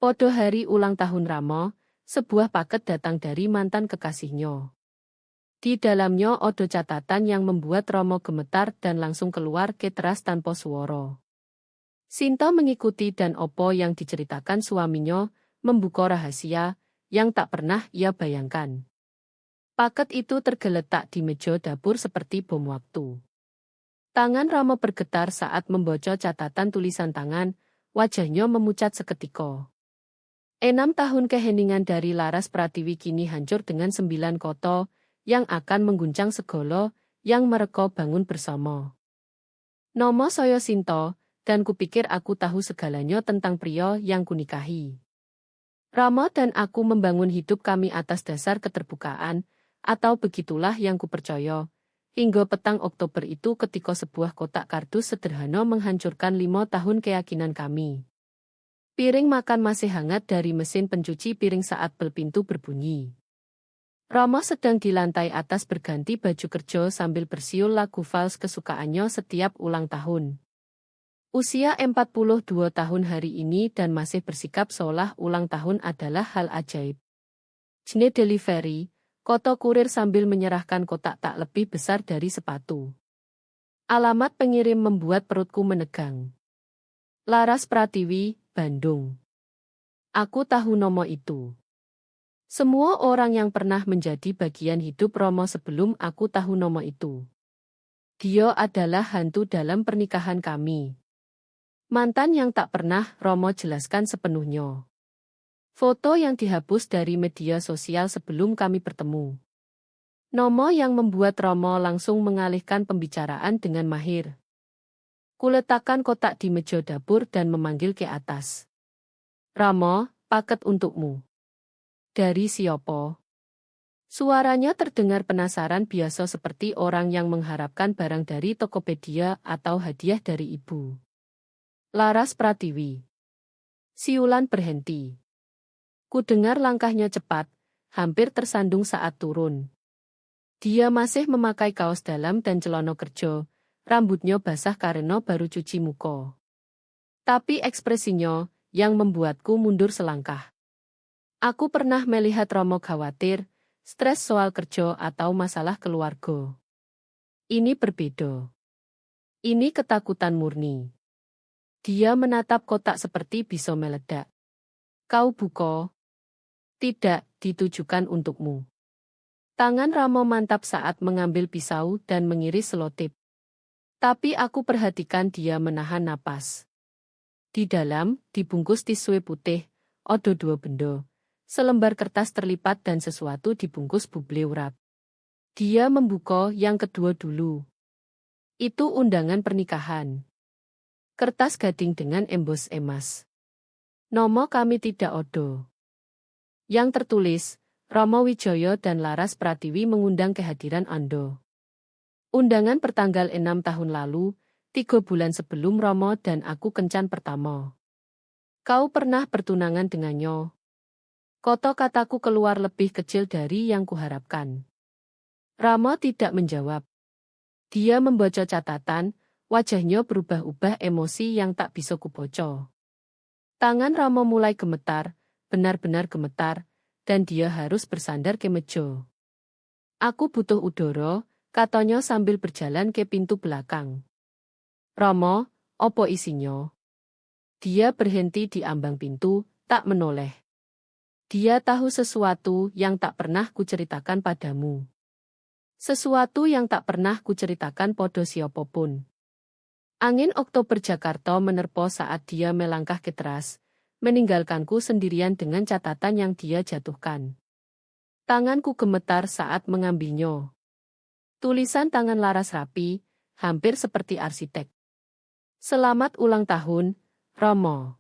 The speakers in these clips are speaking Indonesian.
Podo hari ulang tahun Rama, sebuah paket datang dari mantan kekasihnya. Di dalamnya ada catatan yang membuat Rama gemetar dan langsung keluar ke teras tanpa suara. Sinta mengikuti dan opo yang diceritakan suaminya, membuka rahasia yang tak pernah ia bayangkan. Paket itu tergeletak di meja dapur seperti bom waktu. Tangan Rama bergetar saat membaca catatan tulisan tangan, wajahnya memucat seketika. 6 tahun keheningan dari Laras Pratiwi kini hancur dengan 9 kota yang akan mengguncang segala yang mereka bangun bersama. Nomo saya Sinta, dan kupikir aku tahu segalanya tentang pria yang kunikahi. Rama dan aku membangun hidup kami atas dasar keterbukaan, atau begitulah yang kupercaya. Hingga petang Oktober itu ketika sebuah kotak kardus sederhana menghancurkan 5 tahun keyakinan kami. Piring makan masih hangat dari mesin pencuci piring saat bel pintu berbunyi. Rama sedang di lantai atas berganti baju kerja sambil bersiul lagu vals kesukaannya setiap ulang tahun. Usia 42 tahun hari ini dan masih bersikap seolah ulang tahun adalah hal ajaib. Jene delivery, kota kurir sambil menyerahkan kotak tak lebih besar dari sepatu. Alamat pengirim membuat perutku menegang. Laras Pratiwi, Bandung. Aku tahu nomor itu. Semua orang yang pernah menjadi bagian hidup Romo sebelum aku tahu nomor itu. Dia adalah hantu dalam pernikahan kami. Mantan yang tak pernah Romo jelaskan sepenuhnya. Foto yang dihapus dari media sosial sebelum kami bertemu. Nomor yang membuat Romo langsung mengalihkan pembicaraan dengan mahir. Kuletakkan kotak di meja dapur dan memanggil ke atas. Rama, paket untukmu. Dari siapa? Suaranya terdengar penasaran biasa seperti orang yang mengharapkan barang dari Tokopedia atau hadiah dari ibu. Laras Pratiwi. Siulan berhenti. Ku dengar langkahnya cepat, hampir tersandung saat turun. Dia masih memakai kaos dalam dan celana kerja. Rambutnya basah karena baru cuci muka. Tapi ekspresinya, yang membuatku mundur selangkah. Aku pernah melihat Romo khawatir, stres soal kerja atau masalah keluarga. Ini berbeda. Ini ketakutan murni. Dia menatap kotak seperti bisa meledak. Kau buka. Tidak, ditujukan untukmu. Tangan Ramo mantap saat mengambil pisau dan mengiris selotip. Tapi aku perhatikan dia menahan napas. Di dalam, dibungkus tisu putih, ada 2 benda. Selembar kertas terlipat dan sesuatu dibungkus buble urap. Dia membuka yang kedua dulu. Itu undangan pernikahan. Kertas gading dengan embos emas. Nomo kami tidak ada. Yang tertulis, Rama Wijaya dan Laras Pratiwi mengundang kehadiran Anda. Undangan pertanggal 6 tahun lalu, 3 bulan sebelum Rama dan aku kencan pertama. Kau pernah bertunangan dengannya? Kata-kataku keluar lebih kecil dari yang kuharapkan. Rama tidak menjawab. Dia membaca catatan, wajahnya berubah-ubah emosi yang tak bisa kubaca. Tangan Rama mulai gemetar, benar-benar gemetar, dan dia harus bersandar ke meja. Aku butuh udara, katanya sambil berjalan ke pintu belakang. Rama, opo isinya? Dia berhenti di ambang pintu, tak menoleh. Dia tahu sesuatu yang tak pernah kuceritakan padamu. Sesuatu yang tak pernah kuceritakan pada siapapun. Angin Oktober Jakarta menerpa saat dia melangkah ke teras, meninggalkanku sendirian dengan catatan yang dia jatuhkan. Tanganku gemetar saat mengambilnya. Tulisan tangan Laras rapi, hampir seperti arsitek. Selamat ulang tahun, Romo.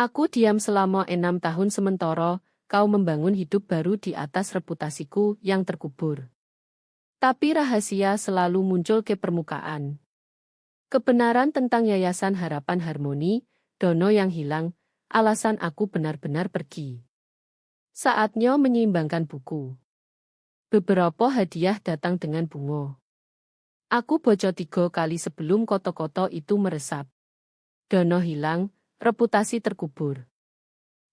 Aku diam selama 6 tahun sementara, kau membangun hidup baru di atas reputasiku yang terkubur. Tapi rahasia selalu muncul ke permukaan. Kebenaran tentang Yayasan Harapan Harmoni, Dono yang hilang, alasan aku benar-benar pergi. Saatnya menyeimbangkan buku. Beberapa hadiah datang dengan bunga. Aku baca 3 kali sebelum koto-koto itu meresap. Dono hilang, reputasi terkubur.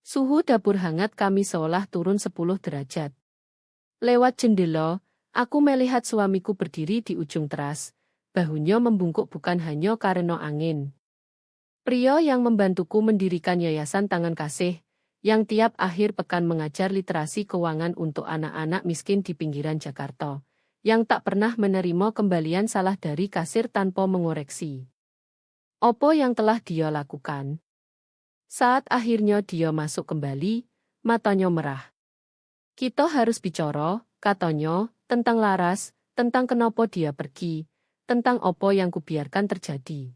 Suhu dapur hangat kami seolah turun 10 derajat. Lewat jendela, aku melihat suamiku berdiri di ujung teras. Bahunya membungkuk bukan hanya karena angin. Pria yang membantuku mendirikan yayasan tangan kasih, yang tiap akhir pekan mengajar literasi keuangan untuk anak-anak miskin di pinggiran Jakarta, yang tak pernah menerima kembalian salah dari kasir tanpa mengoreksi. Apa yang telah dia lakukan? Saat akhirnya dia masuk kembali, matanya merah. Kita harus bicara, katanya, tentang Laras, tentang kenapa dia pergi, tentang apa yang kubiarkan terjadi.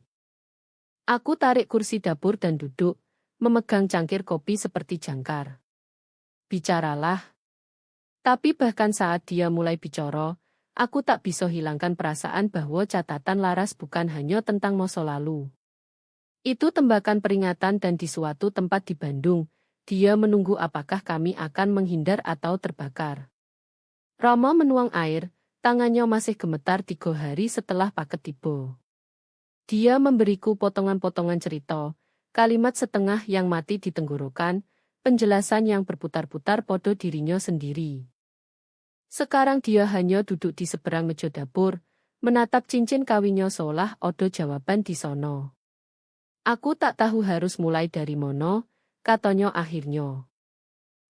Aku tarik kursi dapur dan duduk, memegang cangkir kopi seperti jangkar. Bicaralah. Tapi bahkan saat dia mulai bicara, aku tak bisa hilangkan perasaan bahwa catatan Laras bukan hanya tentang masa lalu. Itu tembakan peringatan dan di suatu tempat di Bandung, dia menunggu apakah kami akan menghindar atau terbakar. Rama menuang air, tangannya masih gemetar 3 hari setelah paket tiba. Dia memberiku potongan-potongan cerita, kalimat setengah yang mati di tenggorokan, penjelasan yang berputar-putar pada dirinya sendiri. Sekarang dia hanya duduk di seberang meja dapur, menatap cincin kawinnya seolah ada jawaban di sono. Aku tak tahu harus mulai dari mana, katanya akhirnya.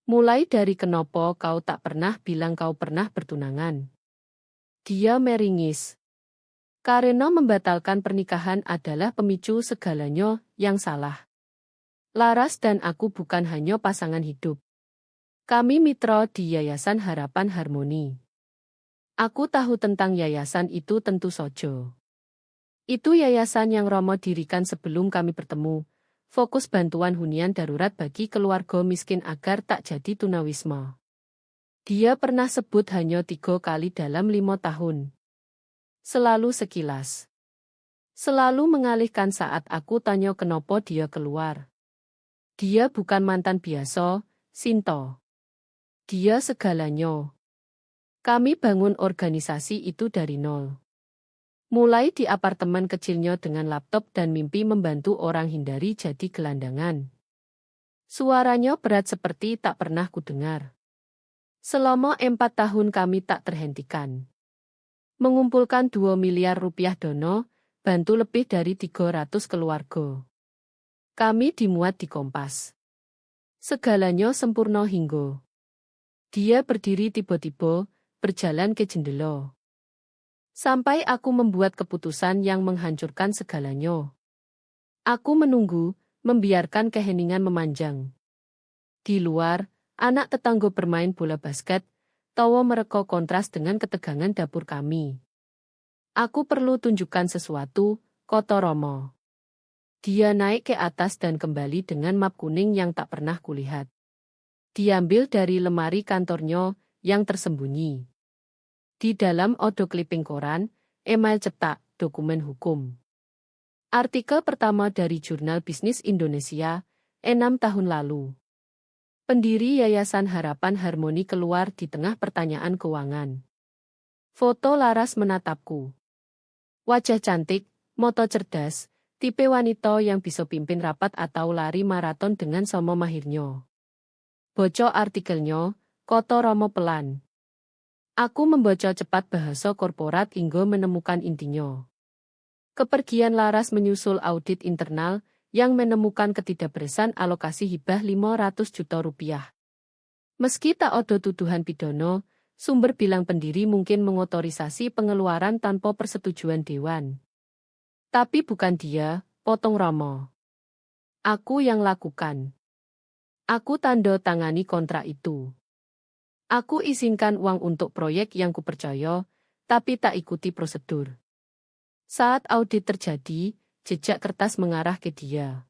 Mulai dari kenapa kau tak pernah bilang kau pernah bertunangan. Dia meringis. Karena membatalkan pernikahan adalah pemicu segalanya yang salah. Laras dan aku bukan hanya pasangan hidup. Kami mitra di Yayasan Harapan Harmoni. Aku tahu tentang yayasan itu tentu saja. Itu yayasan yang Romo dirikan sebelum kami bertemu, fokus bantuan hunian darurat bagi keluarga miskin agar tak jadi tunawisma. Dia pernah sebut hanya 3 kali dalam 5 tahun. Selalu sekilas. Selalu mengalihkan saat aku tanya kenapa dia keluar. Dia bukan mantan biasa, Sinto. Dia segalanya. Kami bangun organisasi itu dari nol. Mulai di apartemen kecilnya dengan laptop dan mimpi membantu orang hindari jadi gelandangan. Suaranya berat seperti tak pernah kudengar. Selama 4 tahun kami tak terhentikan. Mengumpulkan 2 miliar rupiah dono, bantu lebih dari 300 keluarga. Kami dimuat di Kompas. Segalanya sempurna hingga. Dia berdiri tiba-tiba, berjalan ke jendela. Sampai aku membuat keputusan yang menghancurkan segalanya. Aku menunggu, membiarkan keheningan memanjang. Di luar, anak tetangga bermain bola basket, tawa mereka kontras dengan ketegangan dapur kami. Aku perlu tunjukkan sesuatu, kata Romo. Dia naik ke atas dan kembali dengan map kuning yang tak pernah kulihat. Diambil dari lemari kantornya yang tersembunyi. Di dalam ada clipping koran, email cetak, dokumen hukum. Artikel pertama dari Jurnal Bisnis Indonesia, 6 tahun lalu. Pendiri Yayasan Harapan Harmoni keluar di tengah pertanyaan keuangan. Foto Laras menatapku. Wajah cantik, moto cerdas, tipe wanita yang bisa pimpin rapat atau lari maraton dengan sama mahirnya. Baca artikelnya, kata Romo pelan. Aku membaca cepat bahasa korporat hingga menemukan intinya. Kepergian Laras menyusul audit internal yang menemukan ketidakberesan alokasi hibah 500 juta rupiah. Meski tak ada tuduhan pidana, sumber bilang pendiri mungkin mengotorisasi pengeluaran tanpa persetujuan dewan. Tapi bukan dia, potong Romo. Aku yang lakukan. Aku tanda tangani kontrak itu. Aku izinkan uang untuk proyek yang kupercaya, tapi tak ikuti prosedur. Saat audit terjadi, jejak kertas mengarah ke dia.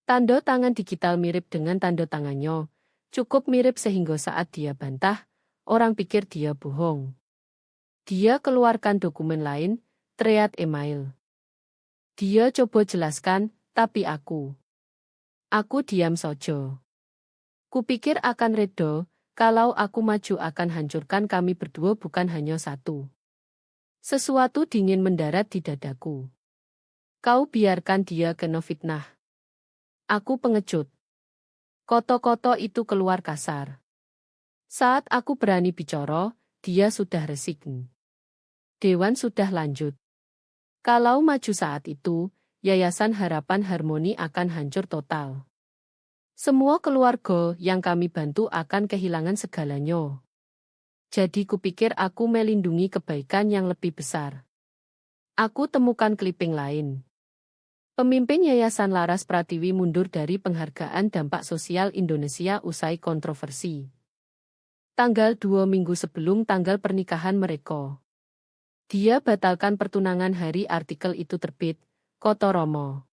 Tanda tangan digital mirip dengan tanda tangannya, cukup mirip sehingga saat dia bantah, orang pikir dia bohong. Dia keluarkan dokumen lain, thread email. Dia coba jelaskan, tapi aku diam saja. Kupikir akan reda, kalau aku maju akan hancurkan kami berdua bukan hanya satu. Sesuatu dingin mendarat di dadaku. Kau biarkan dia kena fitnah. Aku pengecut. Koto-koto itu keluar kasar. Saat aku berani bicara, dia sudah resik. Dewan sudah lanjut. Kalau maju saat itu, Yayasan Harapan Harmoni akan hancur total. Semua keluarga yang kami bantu akan kehilangan segalanya. Jadi kupikir aku melindungi kebaikan yang lebih besar. Aku temukan clipping lain. Pemimpin Yayasan Laras Pratiwi mundur dari penghargaan dampak sosial Indonesia usai kontroversi. Tanggal 2 minggu sebelum tanggal pernikahan mereka. Dia batalkan pertunangan hari artikel itu terbit, Koto Romo.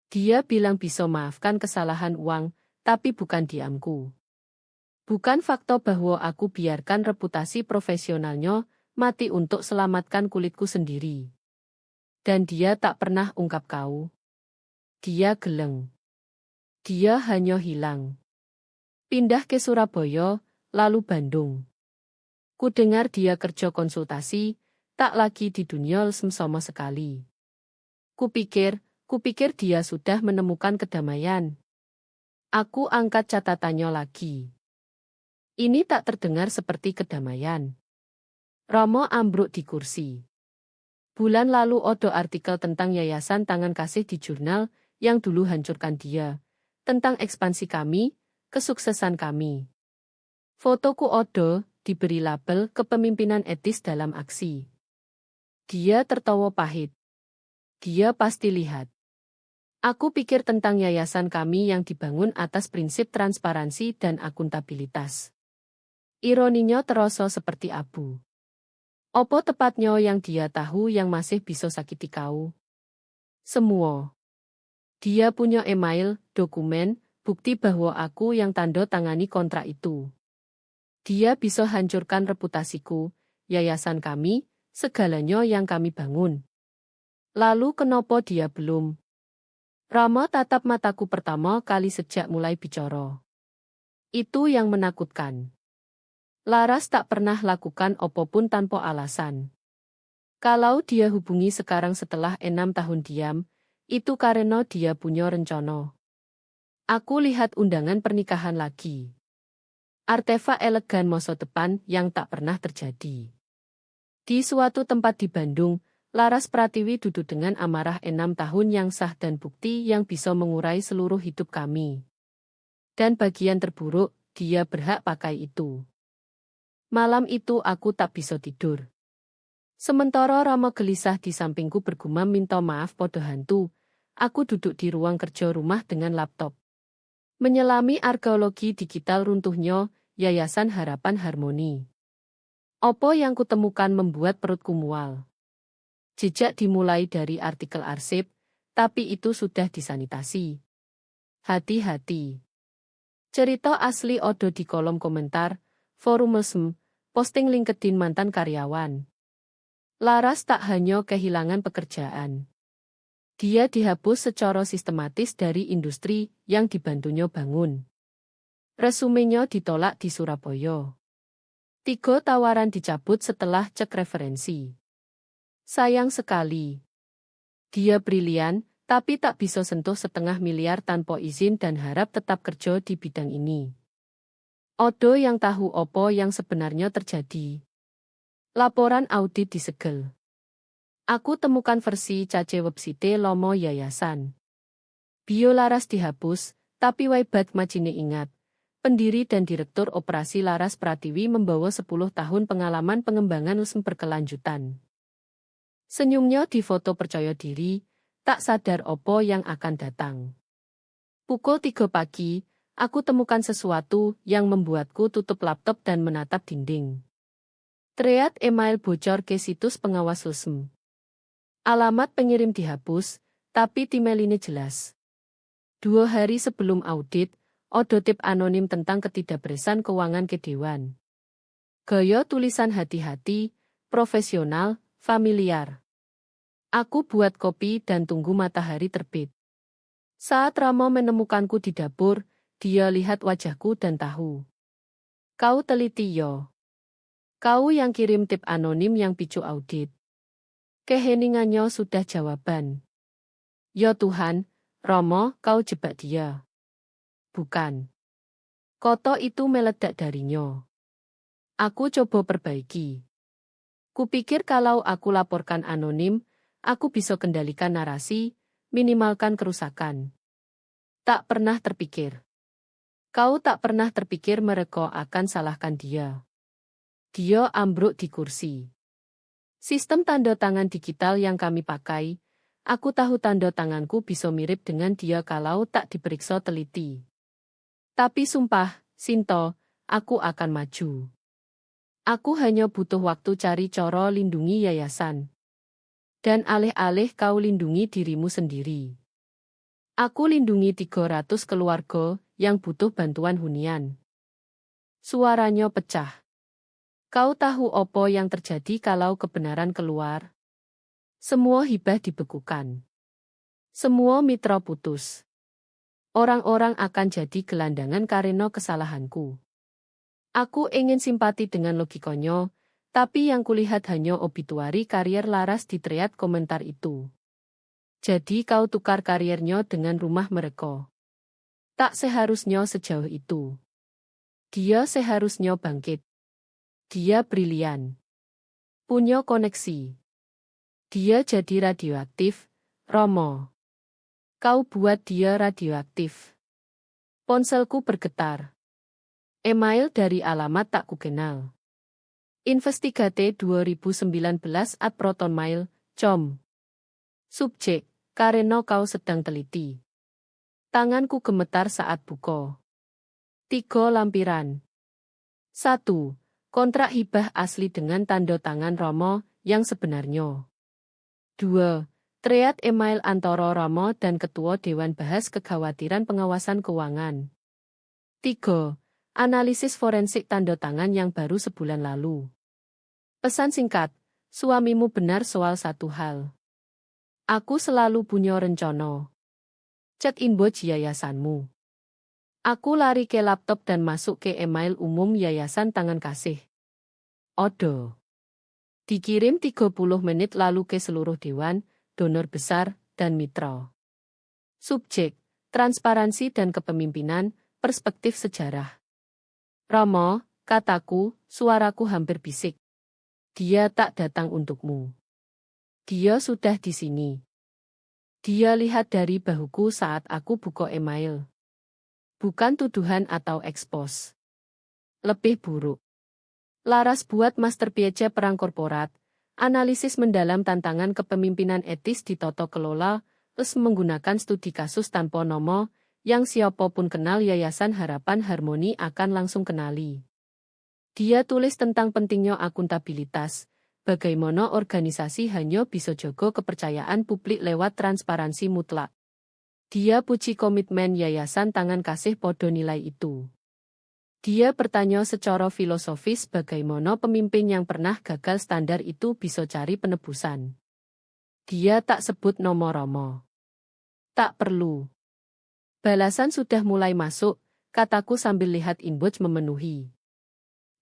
Dia bilang bisa maafkan kesalahan uang, tapi bukan diamku. Bukan fakta bahwa aku biarkan reputasi profesionalnya mati untuk selamatkan kulitku sendiri. Dan dia tak pernah ungkap kau. Dia geleng. Dia hanya hilang. Pindah ke Surabaya, lalu Bandung. Ku dengar dia kerja konsultasi, tak lagi di dunia lesem sama sekali. Kupikir dia sudah menemukan kedamaian. Aku angkat catatannya lagi. Ini tak terdengar seperti kedamaian. Romo ambruk di kursi. Bulan lalu ada artikel tentang Yayasan Tangan Kasih di jurnal yang dulu hancurkan dia. Tentang ekspansi kami, kesuksesan kami. Fotoku ada, diberi label kepemimpinan etis dalam aksi. Dia tertawa pahit. Dia pasti lihat. Aku pikir tentang yayasan kami yang dibangun atas prinsip transparansi dan akuntabilitas. Ironinya terasa seperti abu. Opo tepatnya yang dia tahu yang masih bisa sakiti kau? Semua. Dia punya email, dokumen, bukti bahwa aku yang tanda tangani kontrak itu. Dia bisa hancurkan reputasiku, yayasan kami, segalanya yang kami bangun. Lalu kenapa dia belum? Rama tatap mataku pertama kali sejak mulai bicara. Itu yang menakutkan. Laras tak pernah lakukan apapun tanpa alasan. Kalau dia hubungi sekarang setelah 6 tahun diam, itu karena dia punya rencana. Aku lihat undangan pernikahan lagi. Artefak elegan masa depan yang tak pernah terjadi. Di suatu tempat di Bandung, Laras Pratiwi duduk dengan amarah 6 tahun yang sah dan bukti yang bisa mengurai seluruh hidup kami. Dan bagian terburuk, dia berhak pakai itu. Malam itu aku tak bisa tidur. Sementara Rama gelisah di sampingku bergumam minta maaf pada hantu, aku duduk di ruang kerja rumah dengan laptop. Menyelami arkeologi digital runtuhnya, Yayasan Harapan Harmoni. Apa yang kutemukan membuat perutku mual. Jejak dimulai dari artikel arsip, tapi itu sudah disanitasi. Hati-hati. Cerita asli odo di kolom komentar, forum mesem, posting LinkedIn mantan karyawan. Laras tak hanya kehilangan pekerjaan. Dia dihapus secara sistematis dari industri yang dibantunya bangun. Resumenya ditolak di Surabaya. 3 tawaran dicabut setelah cek referensi. Sayang sekali. Dia brilian, tapi tak bisa sentuh 0,5 miliar tanpa izin dan harap tetap kerja di bidang ini. Odo yang tahu opo yang sebenarnya terjadi. Laporan audit disegel. Aku temukan versi cace website Lomo Yayasan. Bio Laras dihapus, tapi Waibat Majine ingat. Pendiri dan Direktur Operasi Laras Pratiwi membawa 10 tahun pengalaman pengembangan lesem berkelanjutan. Senyumnya di foto percaya diri, tak sadar opo yang akan datang. Pukul 3 pagi, aku temukan sesuatu yang membuatku tutup laptop dan menatap dinding. Thread email bocor ke situs pengawas lesem. Alamat pengirim dihapus, tapi email ini jelas. 2 hari sebelum audit, odo tip anonim tentang ketidakberesan keuangan ke Dewan. Gaya tulisan hati-hati, profesional, familiar. Aku buat kopi dan tunggu matahari terbit. Saat Ramo menemukanku di dapur, dia lihat wajahku dan tahu. Kau teliti yo. Kau yang kirim tip anonim yang picu audit. Keheningannya sudah jawaban. Ya Tuhan, Romo, kau jebak dia. Bukan. Koto itu meledak darinya. Aku coba perbaiki. Kupikir kalau aku laporkan anonim, aku bisa kendalikan narasi, minimalkan kerusakan. Tak pernah terpikir. Kau tak pernah terpikir mereka akan salahkan dia. Dia ambruk di kursi. Sistem tanda tangan digital yang kami pakai, aku tahu tanda tanganku bisa mirip dengan dia kalau tak diperiksa teliti. Tapi sumpah, Sinto, aku akan maju. Aku hanya butuh waktu cari cara lindungi yayasan. Dan alih-alih kau lindungi dirimu sendiri. Aku lindungi 300 keluarga yang butuh bantuan hunian. Suaranya pecah. Kau tahu apa yang terjadi kalau kebenaran keluar? Semua hibah dibekukan. Semua mitra putus. Orang-orang akan jadi gelandangan karena kesalahanku. Aku ingin simpati dengan logikanya, tapi yang kulihat hanya obituari karier Laras di thread komentar itu. Jadi kau tukar kariernya dengan rumah mereka. Tak seharusnya sejauh itu. Dia seharusnya bangkit. Dia brilian. Punya koneksi. Dia jadi radioaktif, Romo. Kau buat dia radioaktif. Ponselku bergetar. Email dari alamat tak kukenal. Investigate 2019 @protonmail.com. Subjek, karena kau sedang teliti. Tanganku gemetar saat buka. 3 lampiran. 1. Kontrak hibah asli dengan tanda tangan Romo yang sebenarnya. 2. Thread email antara Romo dan Ketua Dewan bahas kekhawatiran pengawasan keuangan. 3. Analisis forensik tanda tangan yang baru sebulan lalu. Pesan singkat, suamimu benar soal satu hal. Aku selalu punya rencana. Cek inbox yayasanmu. Aku lari ke laptop dan masuk ke email umum Yayasan Tangan Kasih. Odo. Dikirim 30 menit lalu ke seluruh dewan, donor besar, dan mitra. Subjek, transparansi dan kepemimpinan, perspektif sejarah. Romo, kataku, suaraku hampir bisik. Dia tak datang untukmu. Dia sudah di sini. Dia lihat dari bahuku saat aku buka email. Bukan tuduhan atau ekspos. Lebih buruk. Laras buat masterpiece perang korporat, analisis mendalam tantangan kepemimpinan etis di tata kelola, plus menggunakan studi kasus tanpa nama, yang siapapun kenal Yayasan Harapan Harmoni akan langsung kenali. Dia tulis tentang pentingnya akuntabilitas, bagaimana organisasi hanya bisa jaga kepercayaan publik lewat transparansi mutlak. Dia puji komitmen Yayasan Tangan Kasih podo nilai itu. Dia bertanya secara filosofis bagaimana pemimpin yang pernah gagal standar itu bisa cari penebusan. Dia tak sebut nama Romo. Tak perlu. Balasan sudah mulai masuk, kataku sambil lihat inbox memenuhi.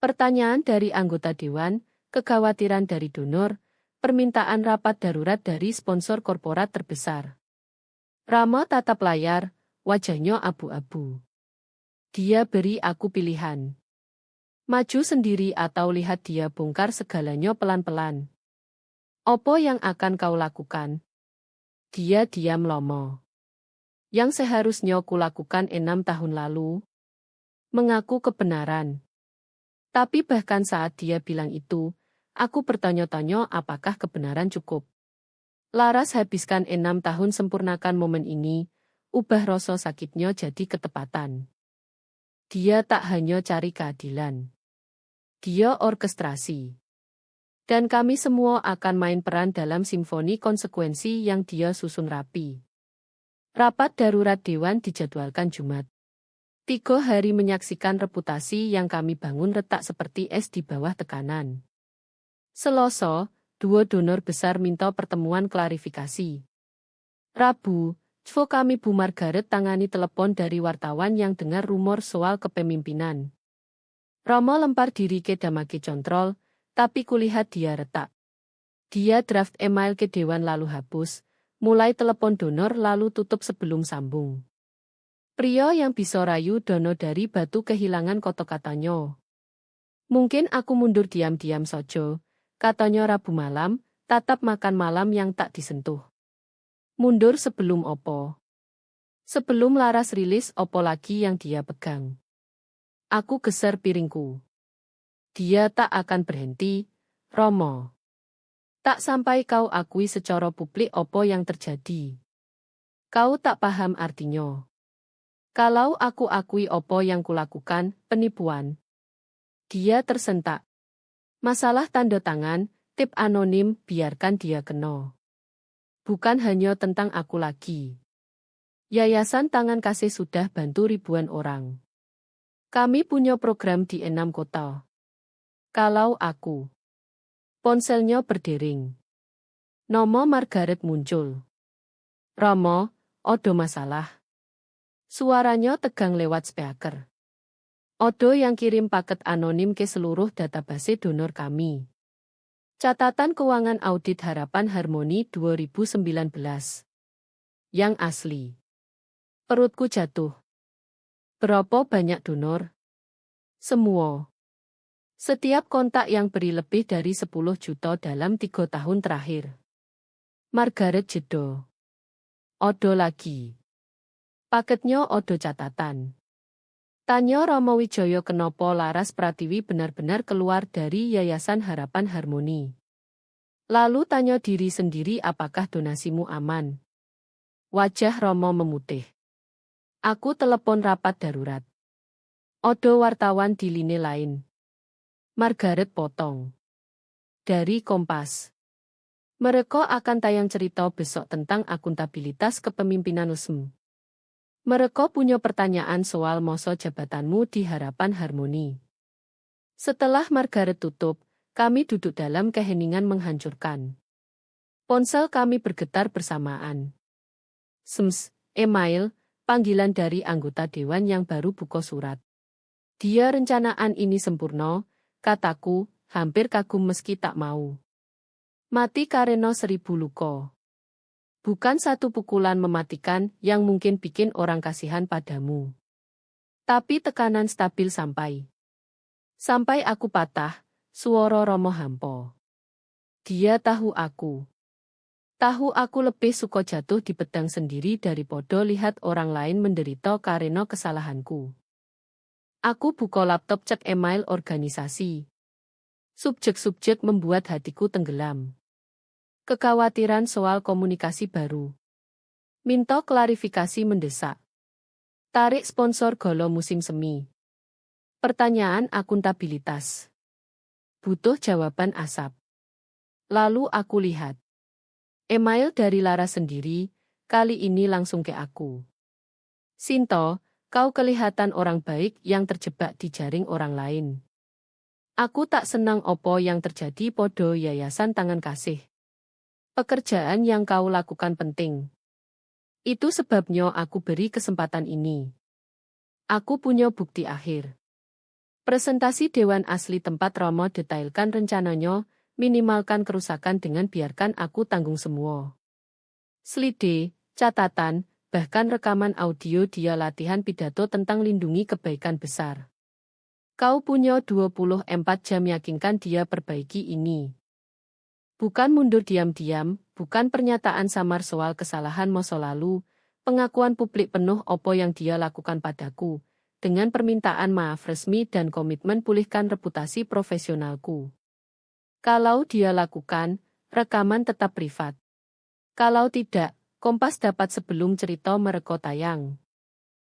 Pertanyaan dari anggota dewan, kekhawatiran dari donor, permintaan rapat darurat dari sponsor korporat terbesar. Rama tatap layar, wajahnya abu-abu. Dia beri aku pilihan. Maju sendiri atau lihat dia bongkar segalanya pelan-pelan. Apa yang akan kau lakukan? Dia diam lomo. Yang seharusnya kulakukan 6 tahun lalu. Mengaku kebenaran. Tapi bahkan saat dia bilang itu, aku bertanya-tanya apakah kebenaran cukup. Laras habiskan 6 tahun sempurnakan momen ini, ubah rasa sakitnya jadi ketepatan. Dia tak hanya cari keadilan. Dia orkestrasi. Dan kami semua akan main peran dalam simfoni konsekuensi yang dia susun rapi. Rapat darurat dewan dijadwalkan Jumat. 3 hari menyaksikan reputasi yang kami bangun retak seperti es di bawah tekanan. Selasa, 2 donor besar minta pertemuan klarifikasi. Rabu, Cvo kami Bu Margaret tangani telepon dari wartawan yang dengar rumor soal kepemimpinan. Romo lempar diri ke damage control, tapi kulihat dia retak. Dia draft email ke dewan lalu hapus, mulai telepon donor lalu tutup sebelum sambung. Pria yang bisa rayu dono dari batu kehilangan kata-katanya. Mungkin aku mundur diam-diam saja, katanya Rabu malam, tatap makan malam yang tak disentuh. Mundur sebelum opo? Sebelum Laras rilis opo lagi yang dia pegang. Aku geser piringku. Dia tak akan berhenti, Romo. Tak sampai kau akui secara publik opo yang terjadi. Kau tak paham artinya. Kalau aku akui opo yang kulakukan, penipuan. Dia tersentak. Masalah tanda tangan, tip anonim, biarkan dia kena. Bukan hanya tentang aku lagi. Yayasan Tangan Kasih sudah bantu ribuan orang. Kami punya program di 6 kota. Kalau aku. Ponselnya berdering. Nomo Margaret muncul. Romo, odo masalah. Suaranya tegang lewat speaker. Odo yang kirim paket anonim ke seluruh database donor kami. Catatan Keuangan Audit Harapan Harmoni 2019. Yang asli. Perutku jatuh. Berapa banyak donor? Semua. Setiap kontak yang beri lebih dari 10 juta dalam 3 tahun terakhir. Margaret jeda. Odo lagi. Paketnya odo catatan. Tanya Romo Wijaya kenapa Laras Pratiwi benar-benar keluar dari Yayasan Harapan Harmoni. Lalu tanya diri sendiri apakah donasimu aman. Wajah Romo memutih. Aku telepon rapat darurat. Odo wartawan di lini lain. Margaret potong. Dari Kompas. Mereka akan tayang cerita besok tentang akuntabilitas kepemimpinan. Mereka punya pertanyaan soal masa jabatanmu di Harapan Harmoni. Setelah Margaret tutup, kami duduk dalam keheningan menghancurkan. Ponsel kami bergetar bersamaan. Email, panggilan dari anggota dewan yang baru buka surat. Dia rencanaan ini sempurna, kataku, hampir kagum meski tak mau. Mati karena 1000 luka. Bukan satu pukulan mematikan yang mungkin bikin orang kasihan padamu. Tapi tekanan stabil sampai aku patah, suara Romo hampa. Dia tahu aku. Tahu aku lebih suka jatuh di pedang sendiri daripada lihat orang lain menderita karena kesalahanku. Aku buka laptop cek email organisasi. Subjek-subjek membuat hatiku tenggelam. Kekhawatiran soal komunikasi baru. Minta klarifikasi mendesak. Tarik sponsor golo musim semi. Pertanyaan akuntabilitas. Butuh jawaban asap. Lalu aku lihat. Email dari Lara sendiri, kali ini langsung ke aku. Sinto, kau kelihatan orang baik yang terjebak di jaring orang lain. Aku tak senang opo yang terjadi podo Yayasan Tangan Kasih. Pekerjaan yang kau lakukan penting. Itu sebabnya aku beri kesempatan ini. Aku punya bukti akhir. Presentasi Dewan Asli tempat Romo detailkan rencananya, minimalkan kerusakan dengan biarkan aku tanggung semua. Slide, catatan, bahkan rekaman audio dia latihan pidato tentang lindungi kebaikan besar. Kau punya 24 jam yakinkan dia perbaiki ini. Bukan mundur diam-diam, bukan pernyataan samar soal kesalahan masa lalu, pengakuan publik penuh opo yang dia lakukan padaku, dengan permintaan maaf resmi dan komitmen pulihkan reputasi profesionalku. Kalau dia lakukan, rekaman tetap privat. Kalau tidak, Kompas dapat sebelum cerita mereka tayang.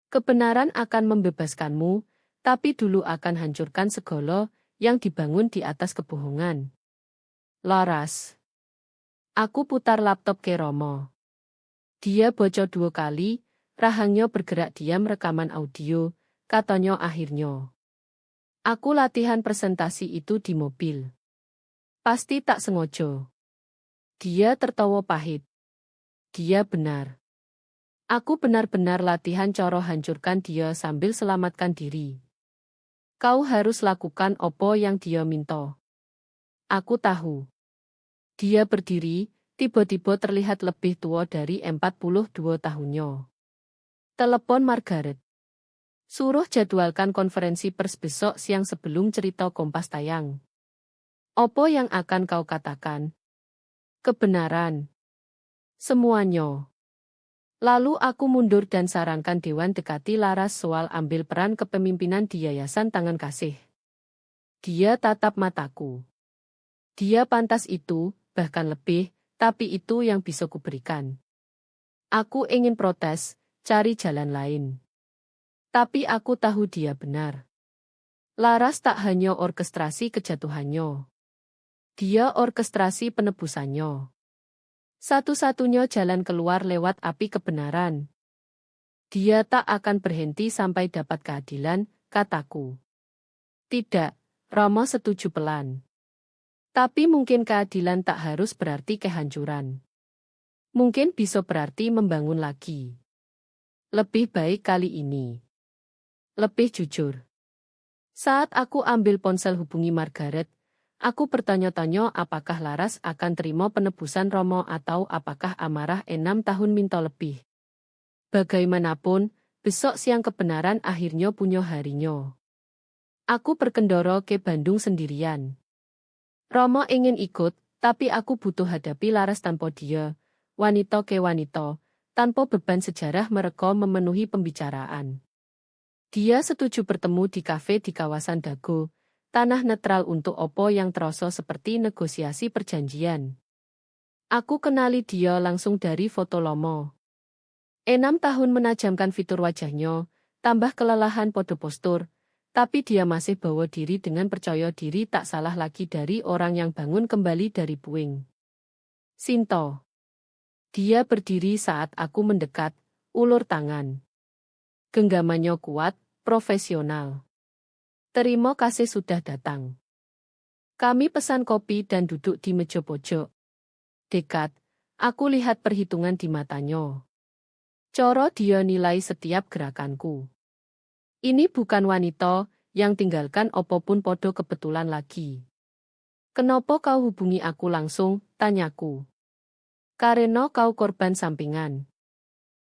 Kebenaran akan membebaskanmu, tapi dulu akan hancurkan segala yang dibangun di atas kebohongan. Laras. Aku putar laptop ke Romo. Dia bocor 2 kali, rahangnya bergerak diam rekaman audio, katanya akhirnya. Aku latihan presentasi itu di mobil. Pasti tak sengaja. Dia tertawa pahit. Dia benar. Aku benar-benar latihan cara hancurkan dia sambil selamatkan diri. Kau harus lakukan opo yang dia minta. Aku tahu. Dia berdiri, tiba-tiba terlihat lebih tua dari 42 tahunnya. Telepon Margaret. Suruh jadwalkan konferensi pers besok siang sebelum cerita Kompas tayang. Opo yang akan kau katakan? Kebenaran. Semuanya. Lalu aku mundur dan sarankan Dewan dekati Laras soal ambil peran kepemimpinan di Yayasan Tangan Kasih. Dia tatap mataku. Dia pantas itu, bahkan lebih, tapi itu yang bisa kuberikan. Aku ingin protes, cari jalan lain. Tapi aku tahu dia benar. Laras tak hanya orkestrasi kejatuhannya. Dia orkestrasi penebusannya. Satu-satunya jalan keluar lewat api kebenaran. Dia tak akan berhenti sampai dapat keadilan, kataku. Tidak, Romo setuju pelan. Tapi mungkin keadilan tak harus berarti kehancuran. Mungkin bisa berarti membangun lagi. Lebih baik kali ini. Lebih jujur. Saat aku ambil ponsel hubungi Margaret, aku bertanya-tanya apakah Laras akan terima penebusan Romo atau apakah amarah 6 tahun minta lebih. Bagaimanapun, besok siang kebenaran akhirnya punya harinya. Aku berkendara ke Bandung sendirian. Romo ingin ikut, tapi aku butuh hadapi Laras tanpa dia, wanita ke wanita, tanpa beban sejarah mereka memenuhi pembicaraan. Dia setuju bertemu di kafe di kawasan Dago, tanah netral untuk opo yang terasa seperti negosiasi perjanjian. Aku kenali dia langsung dari foto lomo. 6 tahun menajamkan fitur wajahnya, tambah kelelahan podo postur, tapi dia masih bawa diri dengan percaya diri tak salah lagi dari orang yang bangun kembali dari puing. Sinto. Dia berdiri saat aku mendekat, ulur tangan. Genggamannya kuat, profesional. Terima kasih sudah datang. Kami pesan kopi dan duduk di meja pojok. Dekat, aku lihat perhitungan di matanya. Coro dia nilai setiap gerakanku. Ini bukan wanita yang tinggalkan opopun podo kebetulan lagi. Kenapa kau hubungi aku langsung, tanyaku. Karena kau korban sampingan.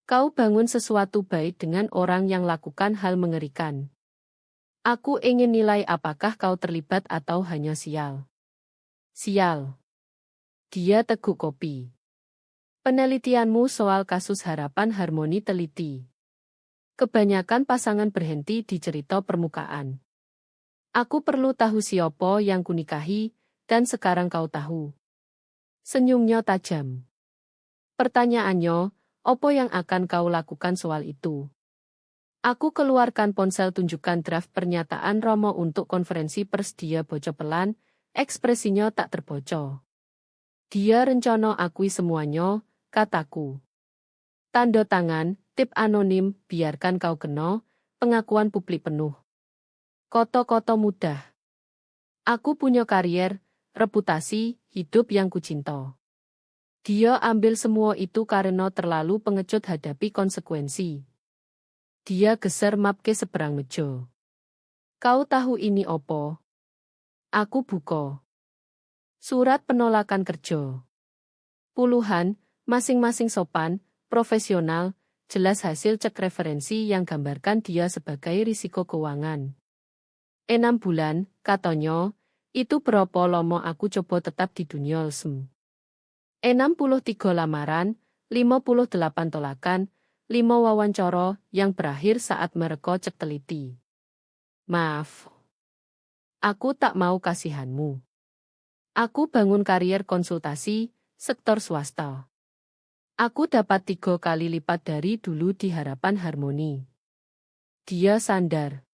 Kau bangun sesuatu baik dengan orang yang lakukan hal mengerikan. Aku ingin nilai apakah kau terlibat atau hanya sial. Sial. Dia teguk kopi. Penelitianmu soal kasus harapan harmoni teliti. Kebanyakan pasangan berhenti di cerita permukaan. Aku perlu tahu siapa yang kunikahi, dan sekarang kau tahu. Senyumnya tajam. Pertanyaannya, apa yang akan kau lakukan soal itu? Aku keluarkan ponsel tunjukkan draft pernyataan Romo untuk konferensi pers dia bocor pelan, ekspresinya tak terbocor. Dia rencana akui semuanya, kataku. Tanda tangan, tip anonim, biarkan kau kena, pengakuan publik penuh. Koto-koto mudah. Aku punya karier, reputasi, hidup yang kucinta. Dia ambil semua itu karena terlalu pengecut hadapi konsekuensi. Dia geser map ke seberang meja. Kau tahu ini opo? Aku buka. Surat penolakan kerja. Puluhan, masing-masing sopan, profesional, jelas hasil cek referensi yang gambarkan dia sebagai risiko keuangan. 6 bulan, katanya, itu berapa lama aku coba tetap di dunia LSM. 63 lamaran, 58 tolakan, 5 wawancara yang berakhir saat mereka cek teliti. Maaf. Aku tak mau kasihanmu. Aku bangun karier konsultasi, sektor swasta. Aku dapat 3 kali lipat dari dulu di Harapan Harmoni. Dia sandar.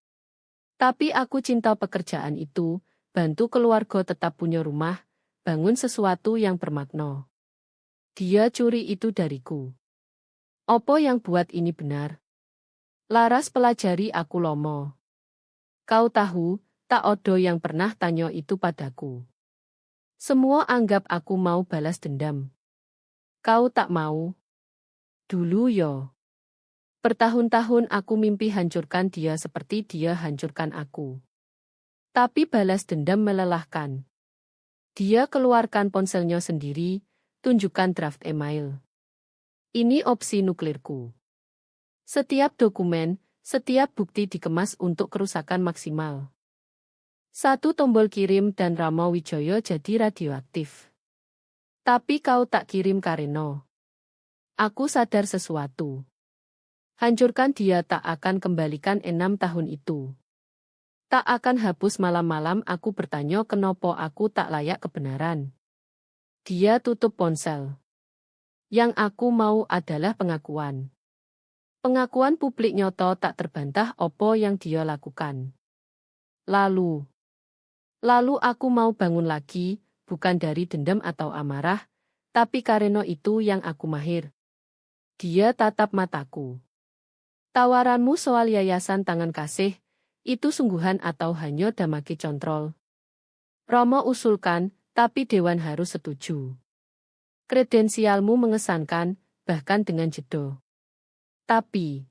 Tapi aku cinta pekerjaan itu, bantu keluarga tetap punya rumah, bangun sesuatu yang bermakna. Dia curi itu dariku. Opo yang buat ini benar? Laras pelajari aku lomo. Kau tahu, tak odo yang pernah tanya itu padaku. Semua anggap aku mau balas dendam. Kau tak mau? Dulu yo. Bertahun-tahun aku mimpi hancurkan dia seperti dia hancurkan aku. Tapi balas dendam melelahkan. Dia keluarkan ponselnya sendiri, tunjukkan draft email. Ini opsi nuklirku. Setiap dokumen, setiap bukti dikemas untuk kerusakan maksimal. Satu tombol kirim dan Rama Wijaya jadi radioaktif. Tapi kau tak kirim Kareno. Aku sadar sesuatu. Hancurkan dia, tak akan kembalikan 6 tahun itu. Tak akan hapus. Malam-malam aku bertanya kenapa aku tak layak kebenaran. Dia tutup ponsel. Yang aku mau adalah pengakuan. Pengakuan publik nyoto tak terbantah opo yang dia lakukan. Lalu aku mau bangun lagi, bukan dari dendam atau amarah, tapi Kareno itu yang aku mahir. Dia tatap mataku. Tawaranmu soal yayasan tangan kasih, itu sungguhan atau hanya damaki control? Romo usulkan, tapi Dewan harus setuju. Kredensialmu mengesankan, bahkan dengan jedo. Tapi,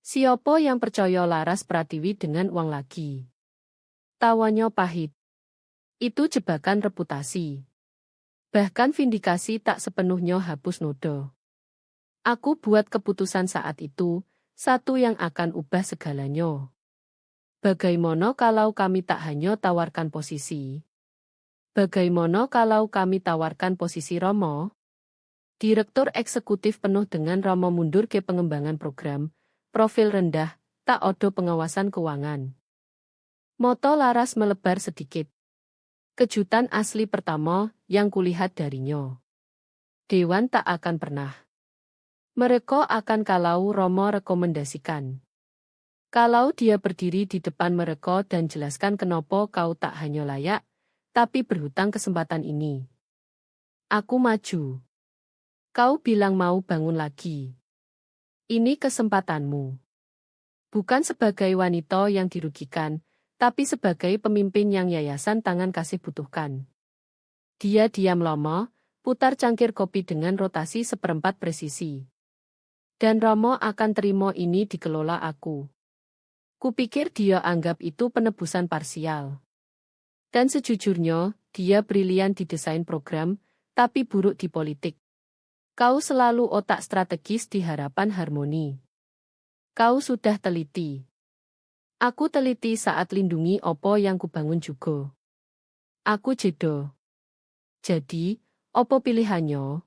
siapa yang percaya Laras Pratiwi dengan uang lagi? Tawanya pahit. Itu jebakan reputasi. Bahkan vindikasi tak sepenuhnya hapus nodo. Aku buat keputusan saat itu, satu yang akan ubah segalanya. Bagaimana kalau kami tak hanya tawarkan posisi? Bagaimana kalau kami tawarkan posisi Romo? Direktur eksekutif penuh dengan Romo mundur ke pengembangan program, profil rendah, tak ada pengawasan keuangan. Moto Laras melebar sedikit. Kejutan asli pertama yang kulihat darinya. Dewan tak akan pernah. Mereka akan kalau Romo rekomendasikan. Kalau dia berdiri di depan mereka dan jelaskan kenapa kau tak hanya layak, tapi berhutang kesempatan ini. Aku maju. Kau bilang mau bangun lagi. Ini kesempatanmu. Bukan sebagai wanita yang dirugikan, tapi sebagai pemimpin yang yayasan tangan kasih butuhkan. Dia diam lama, putar cangkir kopi dengan rotasi 1/4 presisi. Dan Romo akan terima ini dikelola aku. Kupikir dia anggap itu penebusan parsial. Dan sejujurnya, dia brilian di desain program, tapi buruk di politik. Kau selalu otak strategis di harapan harmoni. Kau sudah teliti. Aku teliti saat lindungi opo yang kubangun juga. Aku jedo. Jadi, opo pilihannya?